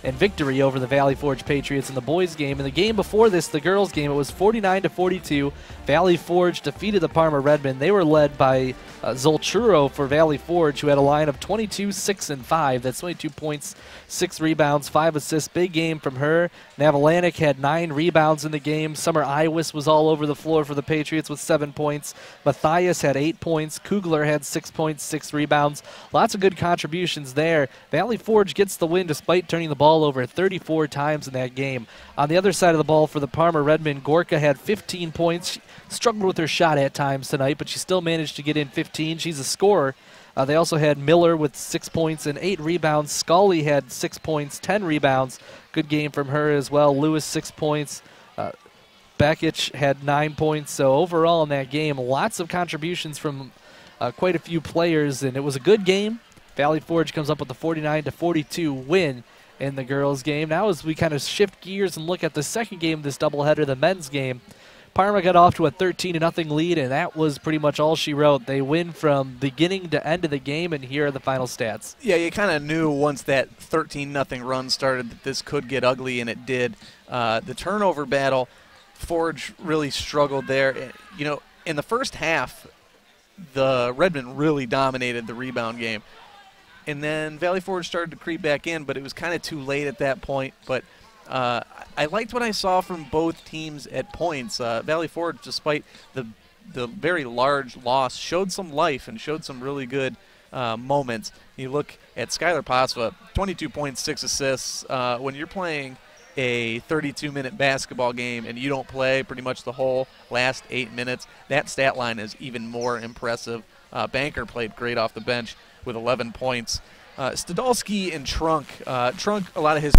and victory over the Valley Forge Patriots in the boys game. In the game before this, the girls game, it was 49-42. Valley Forge defeated the Parma Redmond. They were led by Zolchuro for Valley Forge, who had a line of 22, 6, and 5. That's 22 points, 6 rebounds, 5 assists. Big game from her. Navalanek had 9 rebounds in the game. Summer Iwis was all over the floor for the Patriots with 7 points. Matthias had 8 points. Kugler had 6 points, 6 rebounds. Lots of good contributions there. Valley Forge gets the win despite turning the ball over 34 times in that game. On the other side of the ball for the Parma Redmond, Gorka had 15 points. She struggled with her shot at times tonight, but she still managed to get in 15. She's a scorer. They also had Miller with 6 points and 8 rebounds. Scully had 6 points, 10 rebounds. Good game from her as well. Lewis, 6 points. Bekic had 9 points. So overall in that game, lots of contributions from quite a few players, and it was a good game. Valley Forge comes up with a 49-42 win in the girls' game. Now as we kind of shift gears and look at the second game of this doubleheader, the men's game, Parma got off to a 13-0 lead, and that was pretty much all she wrote. They win from beginning to end of the game, and here are the final stats. Yeah, you kind of knew once that 13-0 run started that this could get ugly, and it did. The turnover battle, Forge really struggled there. In the first half, the Redmond really dominated the rebound game. And then Valley Forge started to creep back in, but it was kind of too late at that point. But I liked what I saw from both teams at points. Valley Forge, despite the very large loss, showed some life and showed some really good moments. You look at Skylar Pasva, 22.6 assists. When you're playing a 32-minute basketball game and you don't play pretty much the whole last 8 minutes, that stat line is even more impressive. Banker played great off the bench with 11 points. Stadolski and Trunk, a lot of his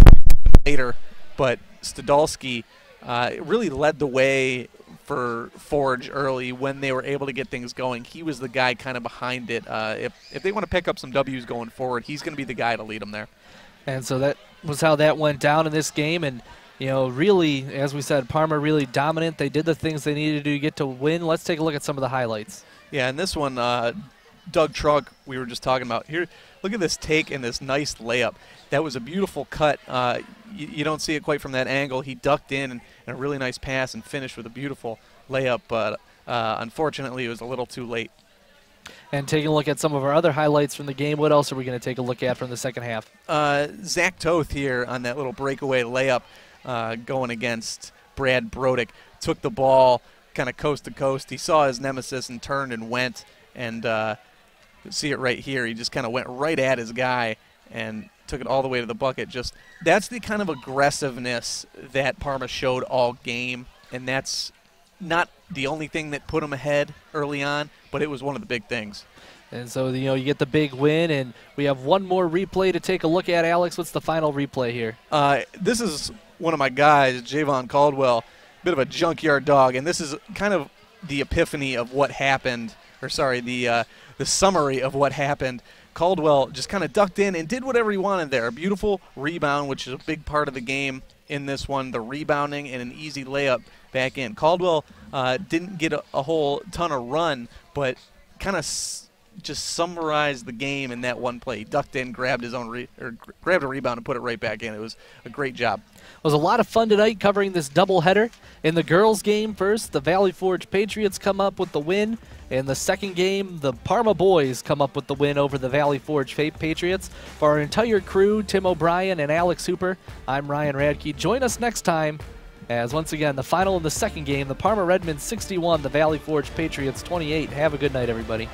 later, but Stadolski really led the way for Forge early when they were able to get things going. He was the guy kind of behind it. If they want to pick up some W's going forward, he's going to be the guy to lead them there. And so that was how that went down in this game. And, you know, really, as we said, Parma really dominant. They did the things they needed to get to win. Let's take a look at some of the highlights. Yeah, and this one, Doug Trunk, we were just talking about. Here, look at this take and this nice layup. That was a beautiful cut. You don't see it quite from that angle. He ducked in and a really nice pass and finished with a beautiful layup, but unfortunately it was a little too late. And taking a look at some of our other highlights from the game, what else are we going to take a look at from the second half? Zach Toth here on that little breakaway layup going against Brad Brodick. Took the ball kind of coast to coast. He saw his nemesis and turned and went. And you see it right here. He just kind of went right at his guy and took it all the way to the bucket. That's the kind of aggressiveness that Parma showed all game, and that's not the only thing that put them ahead early on, but it was one of the big things. And so, you know, you get the big win, and we have one more replay to take a look at. Alex, what's the final replay here? This is one of my guys, Javon Caldwell, bit of a junkyard dog, and this is kind of the epiphany of what happened, or sorry, the summary of what happened. Caldwell just kind of ducked in and did whatever he wanted there. A beautiful rebound, which is a big part of the game in this one, the rebounding and an easy layup back in. Caldwell didn't get a whole ton of run, but kind of just summarized the game in that one play. He ducked in, grabbed grabbed a rebound and put it right back in. It was a great job. It was a lot of fun tonight covering this doubleheader. In the girls' game first, the Valley Forge Patriots come up with the win. In the second game, the Parma boys come up with the win over the Valley Forge Patriots. For our entire crew, Tim O'Brien and Alex Hooper, I'm Ryan Radke. Join us next time as, once again, the final in the second game, the Parma Redmen 61, the Valley Forge Patriots 28. Have a good night, everybody.